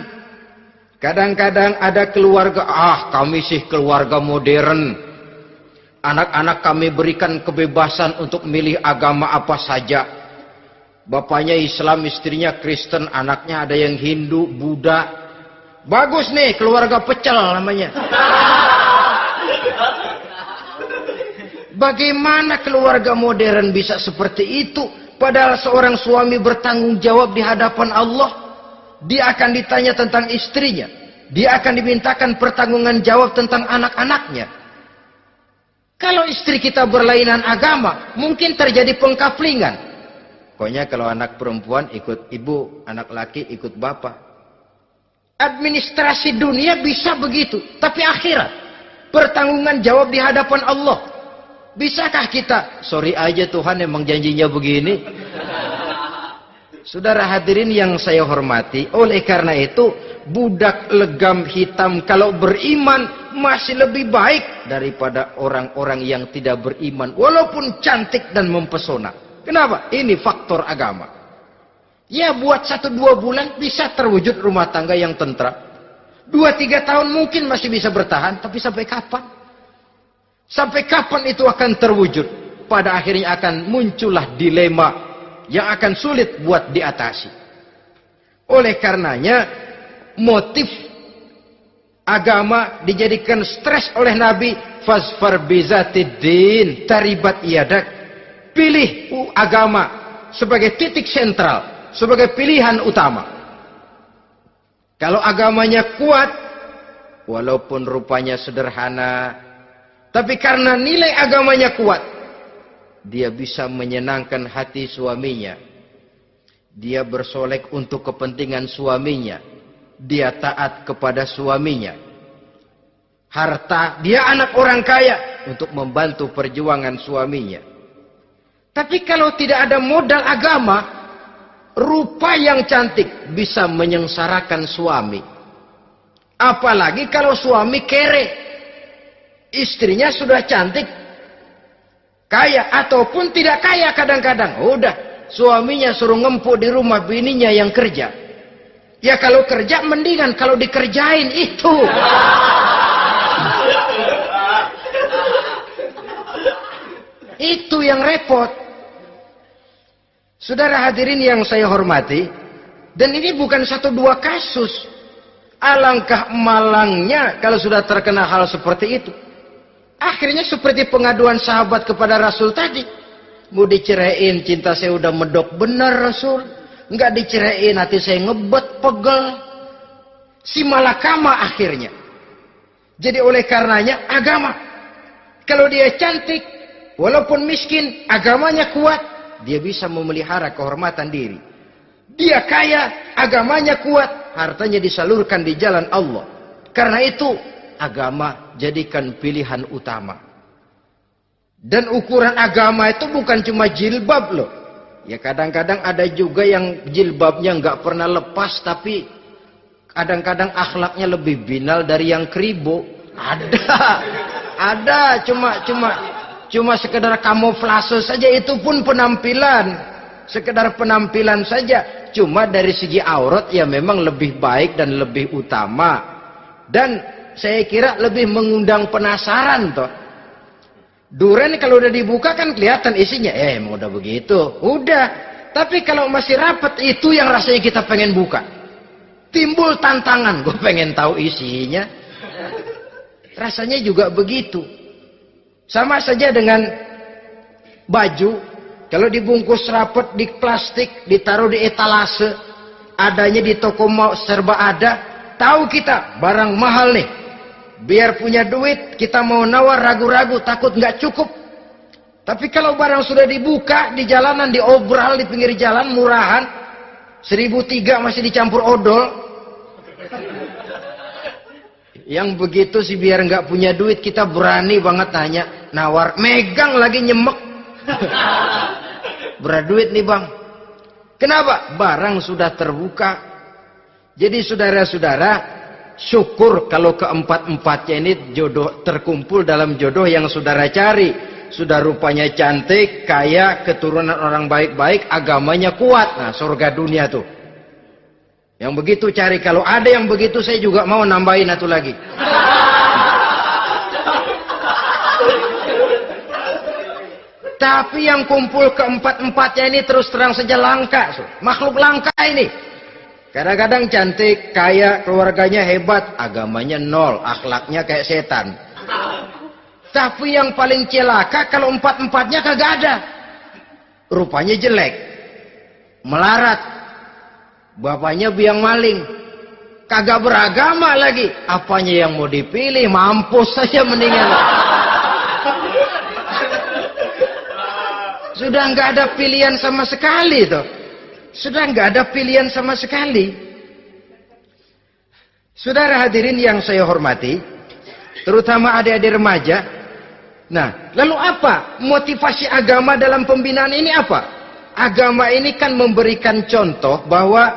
Kadang-kadang ada keluarga, kami sih keluarga modern. Anak-anak kami berikan kebebasan untuk milih agama apa saja. Bapaknya Islam, istrinya Kristen, anaknya ada yang Hindu, Buddha. Bagus nih, keluarga pecel namanya. Bagaimana keluarga modern bisa seperti itu? Padahal seorang suami bertanggung jawab di hadapan Allah. Dia akan ditanya tentang istrinya. Dia akan dimintakan pertanggungan jawab tentang anak-anaknya. Kalau istri kita berlainan agama, mungkin terjadi pengkaplingan. Pokoknya kalau anak perempuan ikut ibu, anak laki ikut bapak. Administrasi dunia bisa begitu. Tapi akhirat, pertanggungan jawab di hadapan Allah. Bisakah kita? Sorry aja Tuhan emang janjinya begini. Saudara hadirin yang saya hormati, oleh karena itu budak legam hitam kalau beriman masih lebih baik daripada orang-orang yang tidak beriman walaupun cantik dan mempesona. Kenapa? Ini faktor agama. Ya buat 1-2 bulan bisa terwujud rumah tangga yang tentram. 2-3 tahun mungkin masih bisa bertahan, tapi sampai kapan? Sampai kapan itu akan terwujud? Pada akhirnya akan muncullah dilema yang akan sulit buat diatasi. Oleh karenanya motif agama dijadikan stres oleh Nabi, fasfar bizatiddin taribat yadak. Pilih agama sebagai titik sentral, sebagai pilihan utama. Kalau agamanya kuat, walaupun rupanya sederhana, tapi karena nilai agamanya kuat, dia bisa menyenangkan hati suaminya. Dia bersolek untuk kepentingan suaminya. Dia taat kepada suaminya. Harta, dia anak orang kaya untuk membantu perjuangan suaminya. Tapi kalau tidak ada modal agama, rupa yang cantik bisa menyengsarakan suami. Apalagi kalau suami kere. Istrinya sudah cantik, kaya ataupun tidak kaya kadang-kadang. Udah, suaminya suruh ngempuk di rumah, bininya yang kerja. Ya kalau kerja mendingan kalau dikerjain itu. Itu yang repot. Saudara hadirin yang saya hormati, dan ini bukan satu dua kasus. Alangkah malangnya kalau sudah terkena hal seperti itu. Akhirnya seperti pengaduan sahabat kepada Rasul tadi. Mau diceraiin, cinta saya udah medok benar Rasul. Enggak diceraiin, hati saya ngebet, pegel. Si malakama akhirnya. Jadi oleh karenanya agama. Kalau dia cantik, walaupun miskin, agamanya kuat, dia bisa memelihara kehormatan diri. Dia kaya, agamanya kuat, hartanya disalurkan di jalan Allah. Karena itu, agama jadikan pilihan utama. Dan ukuran agama itu bukan cuma jilbab loh. Ya kadang-kadang ada juga yang jilbabnya nggak pernah lepas, tapi kadang-kadang akhlaknya lebih binal dari yang kribo. Ada cuma sekedar kamuflase saja, itu pun penampilan. Sekedar penampilan saja. Cuma dari segi aurat ya memang lebih baik dan lebih utama. Dan saya kira lebih mengundang penasaran toh. Duren kalau udah dibuka kan kelihatan isinya. Emang udah begitu. Udah. Tapi kalau masih rapat, itu yang rasanya kita pengen buka. Timbul tantangan. Gue pengen tahu isinya. Rasanya juga begitu. Sama saja dengan baju. Kalau dibungkus rapat di plastik, ditaruh di etalase, adanya di toko mau serba ada. Tahu kita barang mahal nih. Biar punya duit, kita mau nawar ragu-ragu, takut nggak cukup. Tapi kalau barang sudah dibuka di jalanan, diobral di pinggir jalan, murahan, 1.003 masih dicampur odol. Yang begitu sih biar nggak punya duit, kita berani banget tanya, nawar, megang lagi nyemek. Berat duit nih bang. Kenapa? Barang sudah terbuka. Jadi saudara-saudara, syukur kalau keempat-empatnya ini jodoh terkumpul dalam jodoh yang saudara cari. Sudah rupanya cantik, kaya, keturunan orang baik-baik, agamanya kuat. Nah, surga dunia tuh. Yang begitu cari. Kalau ada yang begitu, saya juga mau nambahin satu lagi. Tapi yang kumpul keempat-empatnya ini terus terang saja langka. Makhluk langka ini. Kadang-kadang cantik, kaya, keluarganya hebat, agamanya nol, akhlaknya kayak setan. Tapi yang paling celaka kalau empat-empatnya kagak ada. Rupanya jelek, melarat, bapaknya biang maling, kagak beragama lagi. Apanya yang mau dipilih? Mampus saja mendingan. Sudah nggak ada pilihan sama sekali tuh. Sudah nggak ada pilihan sama sekali. Saudara hadirin yang saya hormati, terutama adik-adik remaja. Nah, lalu apa motivasi agama dalam pembinaan ini apa? Agama ini kan memberikan contoh bahwa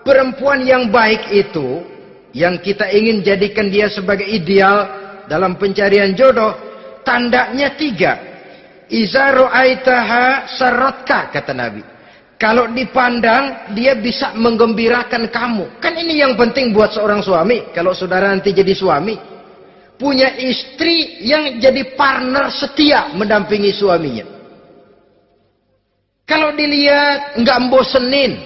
perempuan yang baik itu, yang kita ingin jadikan dia sebagai ideal dalam pencarian jodoh, tandanya 3. Iza ra'aitaha sarratka, kata Nabi. Kalau dipandang, dia bisa menggembirakan kamu. Kan ini yang penting buat seorang suami. Kalau saudara nanti jadi suami, punya istri yang jadi partner setia mendampingi suaminya. Kalau dilihat nggak membosenin,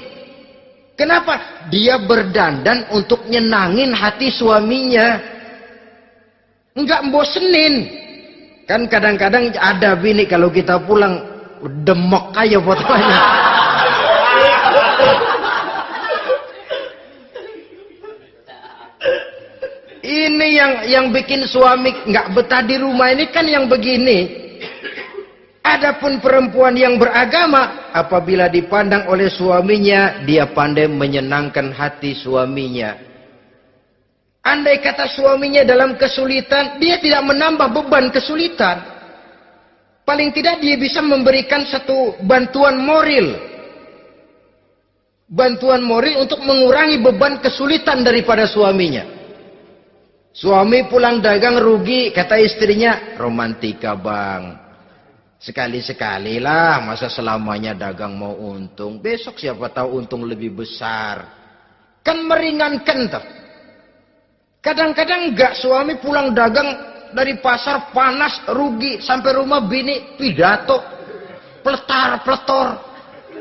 Kenapa? Dia berdandan untuk nyenangin hati suaminya. Enggak bosenin. Kan kadang-kadang ada bini kalau kita pulang demok aja fotonya. Ini yang bikin suami nggak betah di rumah ini kan yang begini. Adapun perempuan yang beragama, apabila dipandang oleh suaminya, dia pandai menyenangkan hati suaminya. Andai kata suaminya dalam kesulitan, dia tidak menambah beban kesulitan. Paling tidak dia bisa memberikan satu bantuan moral. Bantuan moral untuk mengurangi beban kesulitan daripada suaminya. Suami pulang dagang rugi, kata istrinya, romantika bang. Sekali-sekali lah, masa selamanya dagang mau untung. Besok siapa tahu untung lebih besar. Kan meringankan tuh. Kadang-kadang enggak, suami pulang dagang dari pasar panas, rugi. Sampai rumah bini pidato. Pletar-pletor.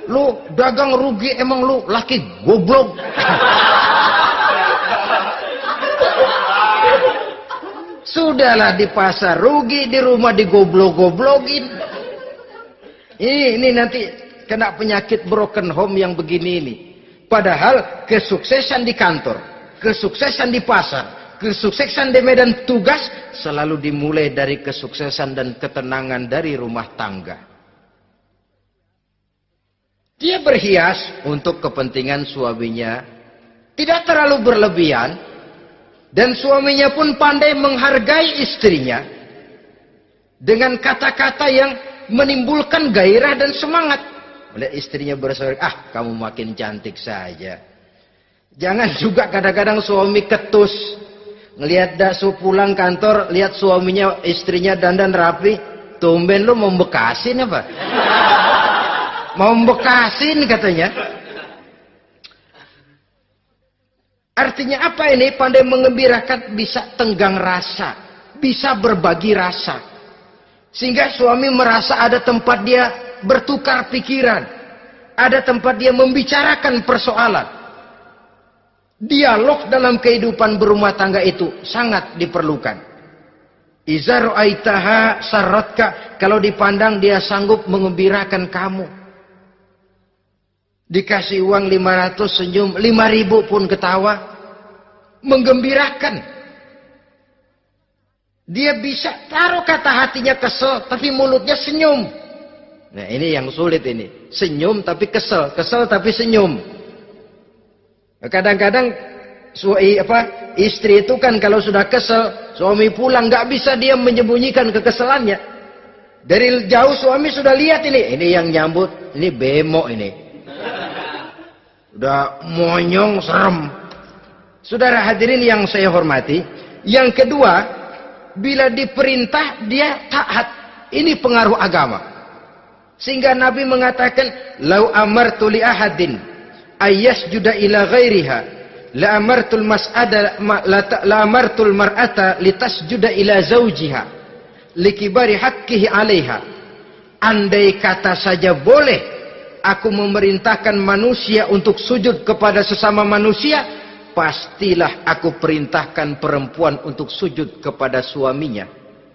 Lu dagang rugi, emang lu laki goblok. Sudahlah di pasar rugi, di rumah digoblok-goblokin. Ini nanti kena penyakit broken home yang begini ini. Padahal kesuksesan di kantor, kesuksesan di pasar, kesuksesan di medan tugas selalu dimulai dari kesuksesan dan ketenangan dari rumah tangga. Dia berhias untuk kepentingan suaminya, tidak terlalu berlebihan, dan suaminya pun pandai menghargai istrinya dengan kata-kata yang menimbulkan gairah dan semangat. Oleh istrinya bersorak, kamu makin cantik saja. Jangan juga kadang-kadang suami ketus. Ngelihat daksu pulang kantor, lihat suaminya, istrinya dandan rapi, tumben lu mau bekasin apa? Mau bekasin katanya. Artinya apa ini? Pandai mengembirakan, bisa tenggang rasa, bisa berbagi rasa. Sehingga suami merasa ada tempat dia bertukar pikiran. Ada tempat dia membicarakan persoalan. Dialog dalam kehidupan berumah tangga itu sangat diperlukan. Iza ra'aitaha sarratka, kalau dipandang dia sanggup mengembirakan kamu. Dikasih uang 500 senyum, 5.000 pun ketawa. Menggembirakan. Dia bisa taruh kata hatinya kesel, tapi mulutnya senyum. Nah ini yang sulit ini. Senyum tapi kesel, kesel tapi senyum. Kadang-kadang istri itu kan kalau sudah kesel, suami pulang nggak bisa dia menyembunyikan kekesalannya. Dari jauh suami sudah lihat ini yang nyambut, ini bemo ini. Udah monyong, serem. Saudara hadirin yang saya hormati, yang kedua, bila diperintah dia taat. Ini pengaruh agama. Sehingga Nabi mengatakan, "Lau amartu li ahadin ayyasjuda ila ghairiha, la amartul mas'ada la amartul mar'ata litasjuda ila zawjiha likibari haqqihi 'alaiha." Andai kata saja boleh aku memerintahkan manusia untuk sujud kepada sesama manusia, pastilah aku perintahkan perempuan untuk sujud kepada suaminya.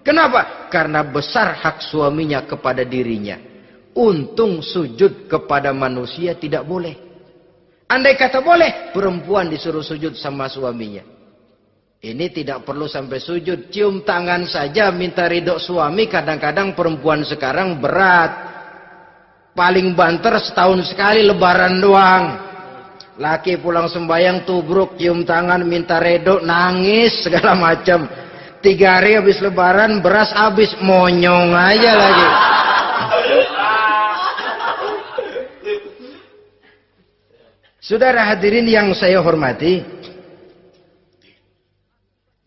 Kenapa? Karena besar hak suaminya kepada dirinya. Untung sujud kepada manusia tidak boleh. Andai kata boleh, perempuan disuruh sujud sama suaminya. Ini tidak perlu sampai sujud, cium tangan saja minta ridho suami. Kadang-kadang perempuan sekarang berat. Paling banter setahun sekali lebaran doang. Laki pulang sembahyang tubruk, cium tangan, minta redo, nangis segala macam. 3 hari habis lebaran, beras habis, monyong aja lagi. Saudara hadirin yang saya hormati,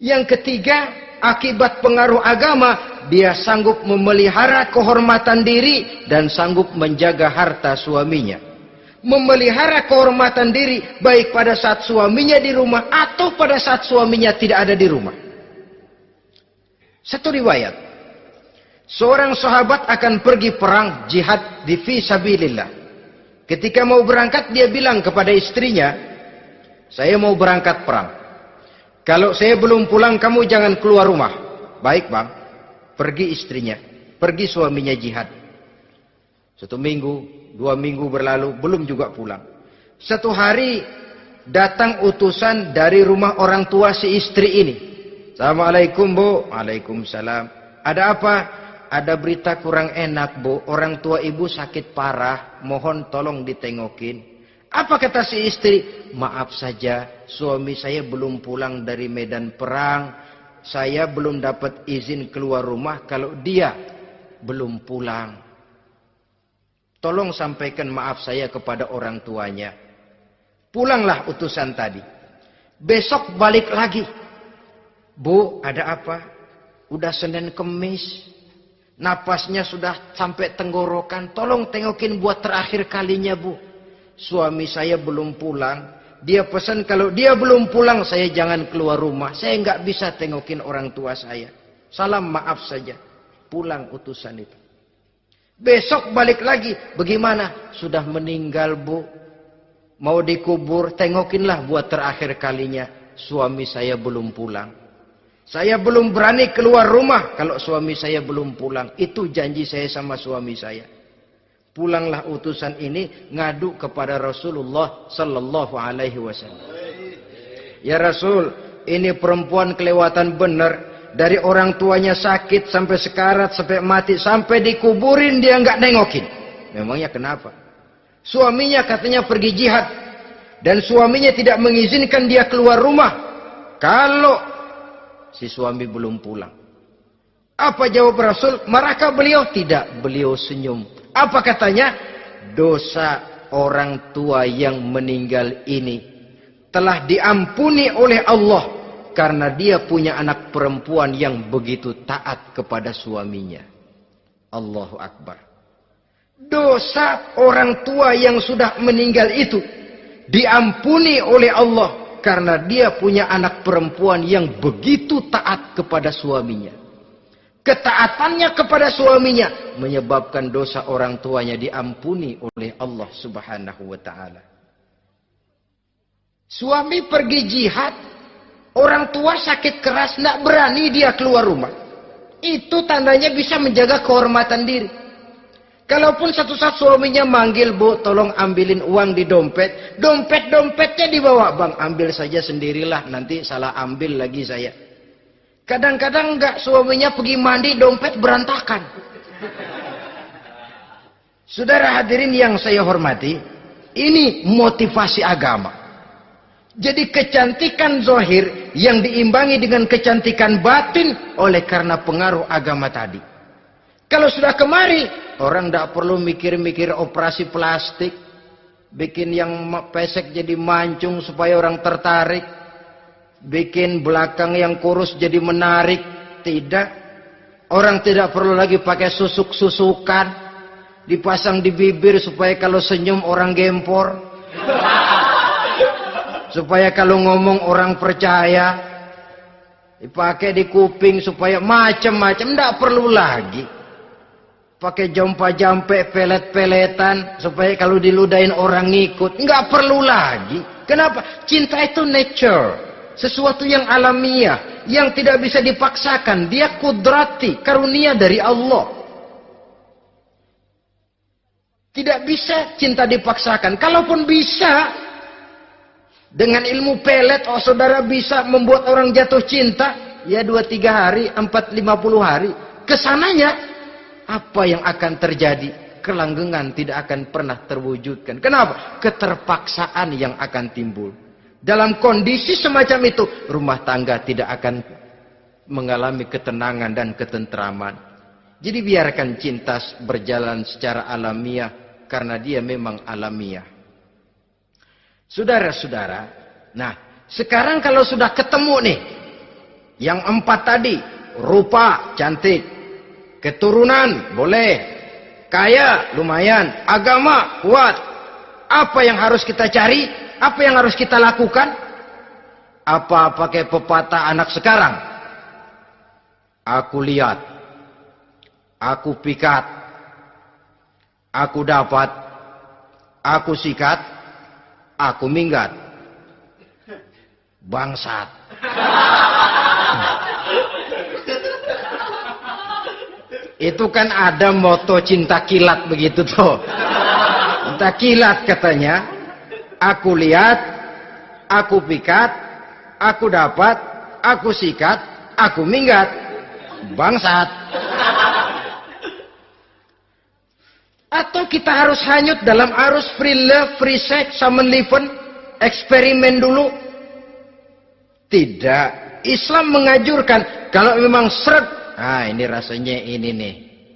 yang ketiga, akibat pengaruh agama, dia sanggup memelihara kehormatan diri dan sanggup menjaga harta suaminya. Memelihara kehormatan diri baik pada saat suaminya di rumah atau pada saat suaminya tidak ada di rumah. Satu riwayat, seorang sahabat akan pergi perang jihad di fi sabilillah. Ketika mau berangkat dia bilang kepada istrinya, saya mau berangkat perang. Kalau saya belum pulang kamu jangan keluar rumah. Baik bang. Pergi istrinya. Pergi suaminya jihad. 1 minggu, 2 minggu berlalu belum juga pulang. Satu hari datang utusan dari rumah orang tua si istri ini. Assalamualaikum bu. Waalaikumsalam. Ada apa? Ada berita kurang enak bu. Orang tua ibu sakit parah. Mohon tolong ditengokin. Apa kata si istri? Maaf saja, suami saya belum pulang dari medan perang. Saya belum dapat izin keluar rumah kalau dia belum pulang. Tolong sampaikan maaf saya kepada orang tuanya. Pulanglah utusan tadi. Besok balik lagi. Bu, ada apa? Udah Senin Kemis. Napasnya sudah sampai tenggorokan. Tolong tengokin buat terakhir kalinya bu. Suami saya belum pulang. Dia pesan kalau dia belum pulang saya jangan keluar rumah. Saya nggak bisa tengokin orang tua saya. Salam maaf saja. Pulang utusan itu. Besok balik lagi. Bagaimana? Sudah meninggal bu. Mau dikubur. Tengokinlah buat terakhir kalinya. Suami saya belum pulang. Saya belum berani keluar rumah kalau suami saya belum pulang. Itu janji saya sama suami saya. Pulanglah utusan ini ngadu kepada Rasulullah sallallahu alaihi wasallam. Ya Rasul, ini perempuan kelewatan benar. Dari orang tuanya sakit sampai sekarat, sampai mati, sampai dikuburin dia nggak nengokin. Memangnya kenapa? Suaminya katanya pergi jihad. Dan suaminya tidak mengizinkan dia keluar rumah. Kalau si suami belum pulang. Apa jawab Rasul? Marahkah beliau? Tidak, beliau senyum. Apa katanya? Dosa orang tua yang meninggal ini telah diampuni oleh Allah karena dia punya anak perempuan yang begitu taat kepada suaminya. Allahu Akbar. Dosa orang tua yang sudah meninggal itu diampuni oleh Allah karena dia punya anak perempuan yang begitu taat kepada suaminya. Ketaatannya kepada suaminya menyebabkan dosa orang tuanya diampuni oleh Allah Subhanahu wa taala. Suami pergi jihad, orang tua sakit keras, tidak berani dia keluar rumah. Itu tandanya bisa menjaga kehormatan diri. Kalaupun satu saat suaminya manggil, bu, tolong ambilin uang di dompet. Dompetnya dibawa, bang, ambil saja sendirilah, nanti salah ambil lagi saya. Kadang-kadang enggak, suaminya pergi mandi, dompet berantakan. Saudara hadirin yang saya hormati, ini motivasi agama. Jadi kecantikan zahir yang diimbangi dengan kecantikan batin oleh karena pengaruh agama tadi. Kalau sudah kemari, orang tidak perlu mikir-mikir operasi plastik, bikin yang pesek jadi mancung supaya orang tertarik. Bikin belakang yang kurus jadi menarik. Tidak. Orang tidak perlu lagi pakai susuk-susukan. Dipasang di bibir supaya kalau senyum orang gempor. Supaya kalau ngomong orang percaya. Dipakai di kuping supaya macam-macam. Tidak perlu lagi. Pakai jompa-jampe, pelet-peletan. Supaya kalau diludahin orang ngikut. Nggak perlu lagi. Kenapa? Cinta itu nature. Sesuatu yang alamiah, yang tidak bisa dipaksakan. Dia kudrati, karunia dari Allah. Tidak bisa cinta dipaksakan. Kalaupun bisa, dengan ilmu pelet, oh saudara bisa membuat orang jatuh cinta. Ya 2-3 hari, 4-50 hari. Kesananya, apa yang akan terjadi? Kelanggengan tidak akan pernah terwujudkan. Kenapa? Keterpaksaan yang akan timbul. Dalam kondisi semacam itu, rumah tangga tidak akan mengalami ketenangan dan ketentraman. Jadi biarkan cinta berjalan secara alamiah, karena dia memang alamiah. Saudara-saudara, nah sekarang kalau sudah ketemu nih, yang 4 tadi, rupa cantik, keturunan boleh, kaya lumayan, agama kuat. Apa yang harus kita cari? Apa yang harus kita lakukan? Apa pakai pepatah anak sekarang? Aku lihat, aku pikat, aku dapat, aku sikat, aku minggat. Bangsat. Itu kan ada moto cinta kilat begitu tuh. Cinta kilat katanya. Aku lihat, aku pikat, aku dapat, aku sikat, aku minggat. Bangsat. Atau kita harus hanyut dalam arus free love, free sex, samenleven, eksperimen dulu? Tidak. Islam menganjurkan kalau memang seret, nah ini rasanya ini nih,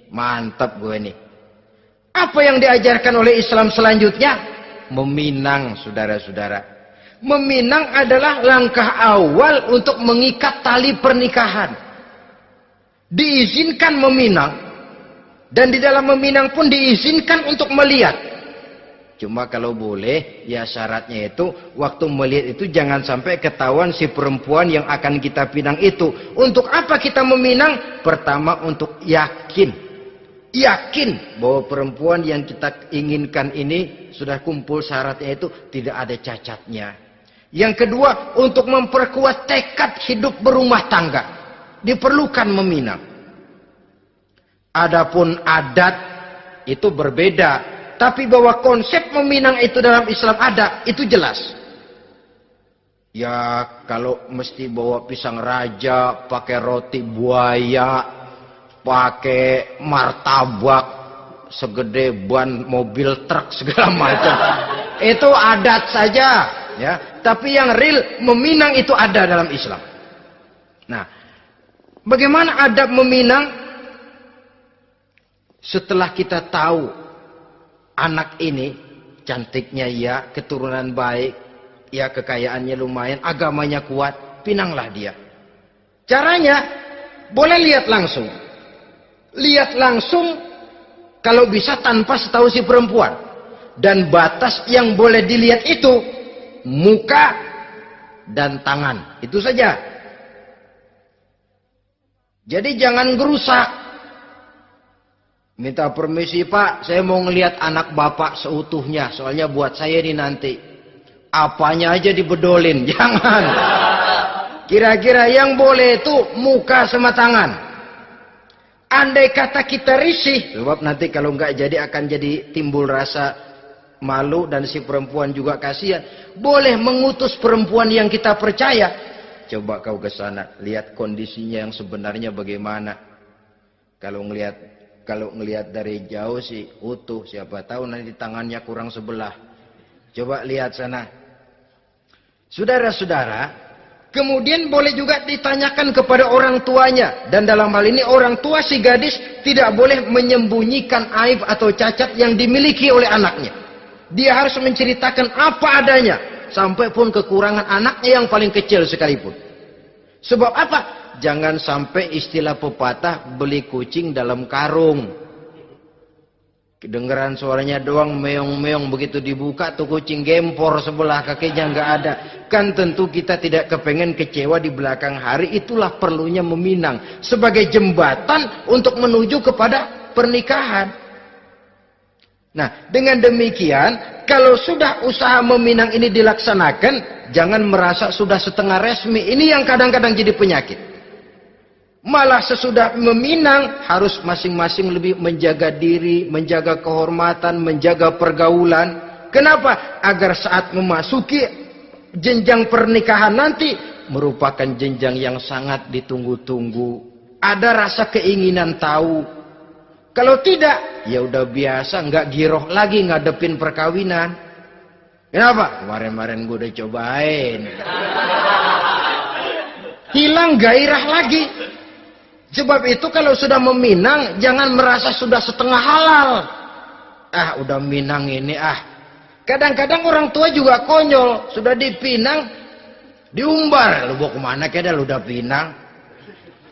mantap gue nih. Apa yang diajarkan oleh Islam selanjutnya? Meminang, saudara-saudara. Meminang adalah langkah awal untuk mengikat tali pernikahan. Diizinkan meminang, dan di dalam meminang pun diizinkan untuk melihat. Cuma kalau boleh, ya syaratnya itu waktu melihat itu jangan sampai ketahuan si perempuan yang akan kita pinang itu. Untuk apa kita meminang? Pertama untuk yakin. Yakin bahwa perempuan yang kita inginkan ini sudah kumpul syaratnya itu tidak ada cacatnya. Yang kedua, untuk memperkuat tekad hidup berumah tangga. Diperlukan meminang. Adapun adat itu berbeda. Tapi bahwa konsep meminang itu dalam Islam ada, itu jelas. Ya kalau mesti bawa pisang raja, pakai roti buaya, pakai martabak segede ban mobil truk segala macam. Itu adat saja, ya. Tapi yang real meminang itu ada dalam Islam. Nah, bagaimana adab meminang? Setelah kita tahu anak ini cantiknya ya, keturunan baik, ya kekayaannya lumayan, agamanya kuat, pinanglah dia. Caranya boleh lihat langsung. Lihat langsung kalau bisa tanpa setahu si perempuan. Dan batas yang boleh dilihat itu muka dan tangan. Itu saja. Jadi jangan gerusak. Minta permisi Pak, saya mau ngelihat anak bapak seutuhnya. Soalnya buat saya ini nanti. Apanya aja dibedolin, jangan. Kira-kira yang boleh itu muka sama tangan. Andai kata kita risih, sebab nanti kalau nggak jadi akan jadi timbul rasa malu dan si perempuan juga kasihan. Boleh mengutus perempuan yang kita percaya. Coba kau ke sana, lihat kondisinya yang sebenarnya bagaimana. Kalau ngelihat dari jauh sih utuh, siapa tahu nanti tangannya kurang sebelah. Coba lihat sana. Saudara-saudara, kemudian boleh juga ditanyakan kepada orang tuanya. Dan dalam hal ini orang tua si gadis tidak boleh menyembunyikan aib atau cacat yang dimiliki oleh anaknya. Dia harus menceritakan apa adanya. Sampai pun kekurangan anaknya yang paling kecil sekalipun. Sebab apa? Jangan sampai istilah pepatah beli kucing dalam karung. Kedengeran suaranya doang meong-meong, begitu dibuka tuh kucing gempor sebelah kakinya nggak ada. Kan tentu kita tidak kepengen kecewa di belakang hari. Itulah perlunya meminang sebagai jembatan untuk menuju kepada pernikahan. Nah, dengan demikian kalau sudah usaha meminang ini dilaksanakan, jangan merasa sudah setengah resmi. Ini yang kadang-kadang jadi penyakit. Malah sesudah meminang harus masing-masing lebih menjaga diri, menjaga kehormatan, menjaga pergaulan. Kenapa? Agar saat memasuki jenjang pernikahan nanti merupakan jenjang yang sangat ditunggu-tunggu. Ada rasa keinginan tahu. Kalau tidak, ya udah biasa, nggak giroh lagi ngadepin perkawinan. Kenapa? Kemarin-kemarin gue udah cobain. Hilang gairah lagi. Sebab itu kalau sudah meminang, jangan merasa sudah setengah halal. Ah, udah minang ini ah. Kadang-kadang orang tua juga konyol. Sudah dipinang, diumbar. Lu mau kemana keda lu udah pinang?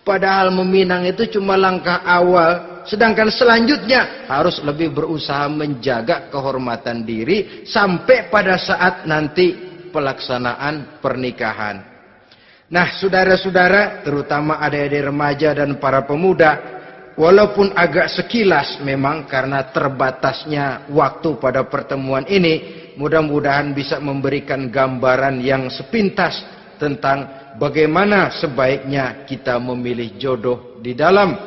Padahal meminang itu cuma langkah awal. Sedangkan selanjutnya harus lebih berusaha menjaga kehormatan diri. Sampai pada saat nanti pelaksanaan pernikahan. Nah, saudara-saudara, terutama adik-adik remaja dan para pemuda, walaupun agak sekilas memang karena terbatasnya waktu pada pertemuan ini, mudah-mudahan bisa memberikan gambaran yang sepintas tentang bagaimana sebaiknya kita memilih jodoh di dalam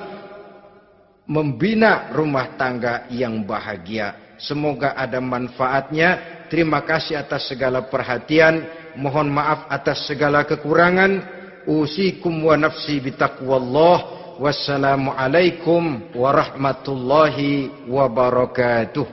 membina rumah tangga yang bahagia. Semoga ada manfaatnya. Terima kasih atas segala perhatian. Mohon maaf atas segala kekurangan. Usikum wa nafsi bitaqwallah. Wassalamualaikum warahmatullahi wabarakatuh.